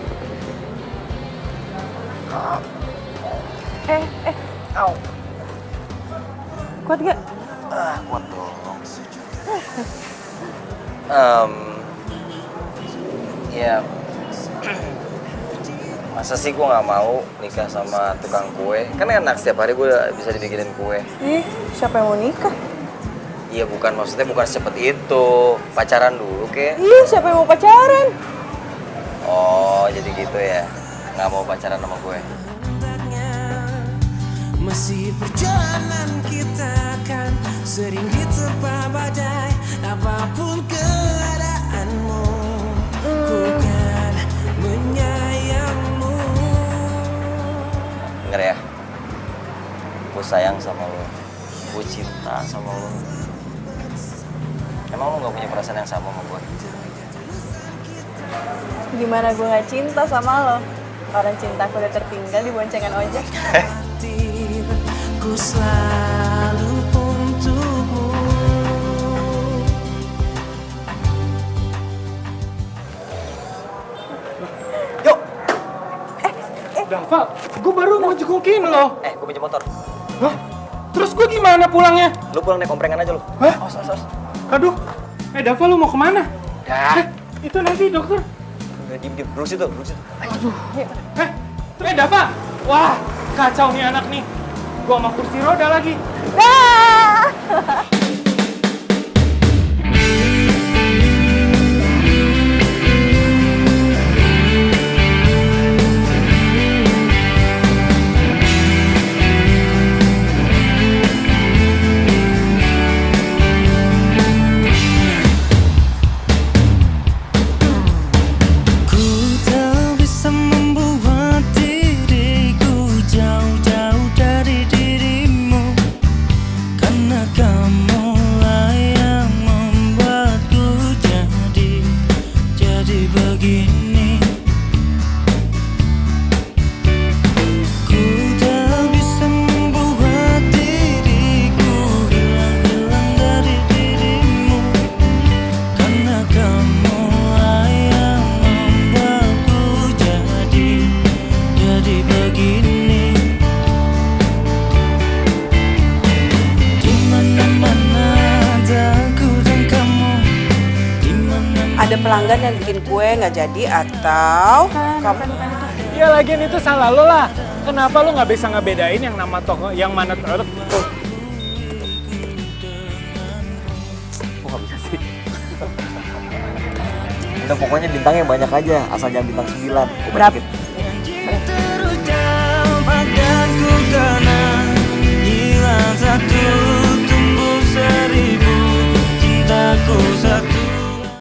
Au. Kuat gak? Kuat dong. Ya, masa sih gue nggak mau nikah sama tukang kue? Kan enak setiap hari gue bisa dibikinin kue. Ih, siapa yang mau nikah? Iya maksudnya bukan secepat itu. Pacaran dulu kek. Ih, siapa yang mau pacaran? Oh, jadi gitu ya. Nggak mau pacaran sama gue. Masih perjalanan kita kan sering diterpa badai. Apapun keadaanmu, ku kan menyayangmu. Denger ya, gue sayang sama lo, gue cinta sama lo. Emang lo gak punya perasaan yang sama gue? Gimana gue gak cinta sama lo? Orang cintaku udah tertinggal di boncengan ojek. Ku selalu untukmu. Yuk! Dava, gue baru mau jengukin lo. Gue pinjam motor. Hah? Terus gue gimana pulangnya? Lu pulang naik komprengan aja lu. Hah? Os. Aduh, Dava lu mau kemana? Dah. Itu nanti dokter. Diem, dulu situ. Aduh. Dava, wah kacau nih anak nih. Gua sama kursi roda lagi. Ku tak bisa membuat pelanggan yang bikin kue nggak jadi atau kamu? Ya lagian itu salah lo lah. Kenapa lo nggak bisa ngebedain yang nama toko, yang mana tuh? Kok nggak bisa sih? Udah pokoknya bintangnya banyak aja, asal jangan bintang 9. Berapa? Terujam badanku karena hilang satu tumbuh 1000 cintaku satu.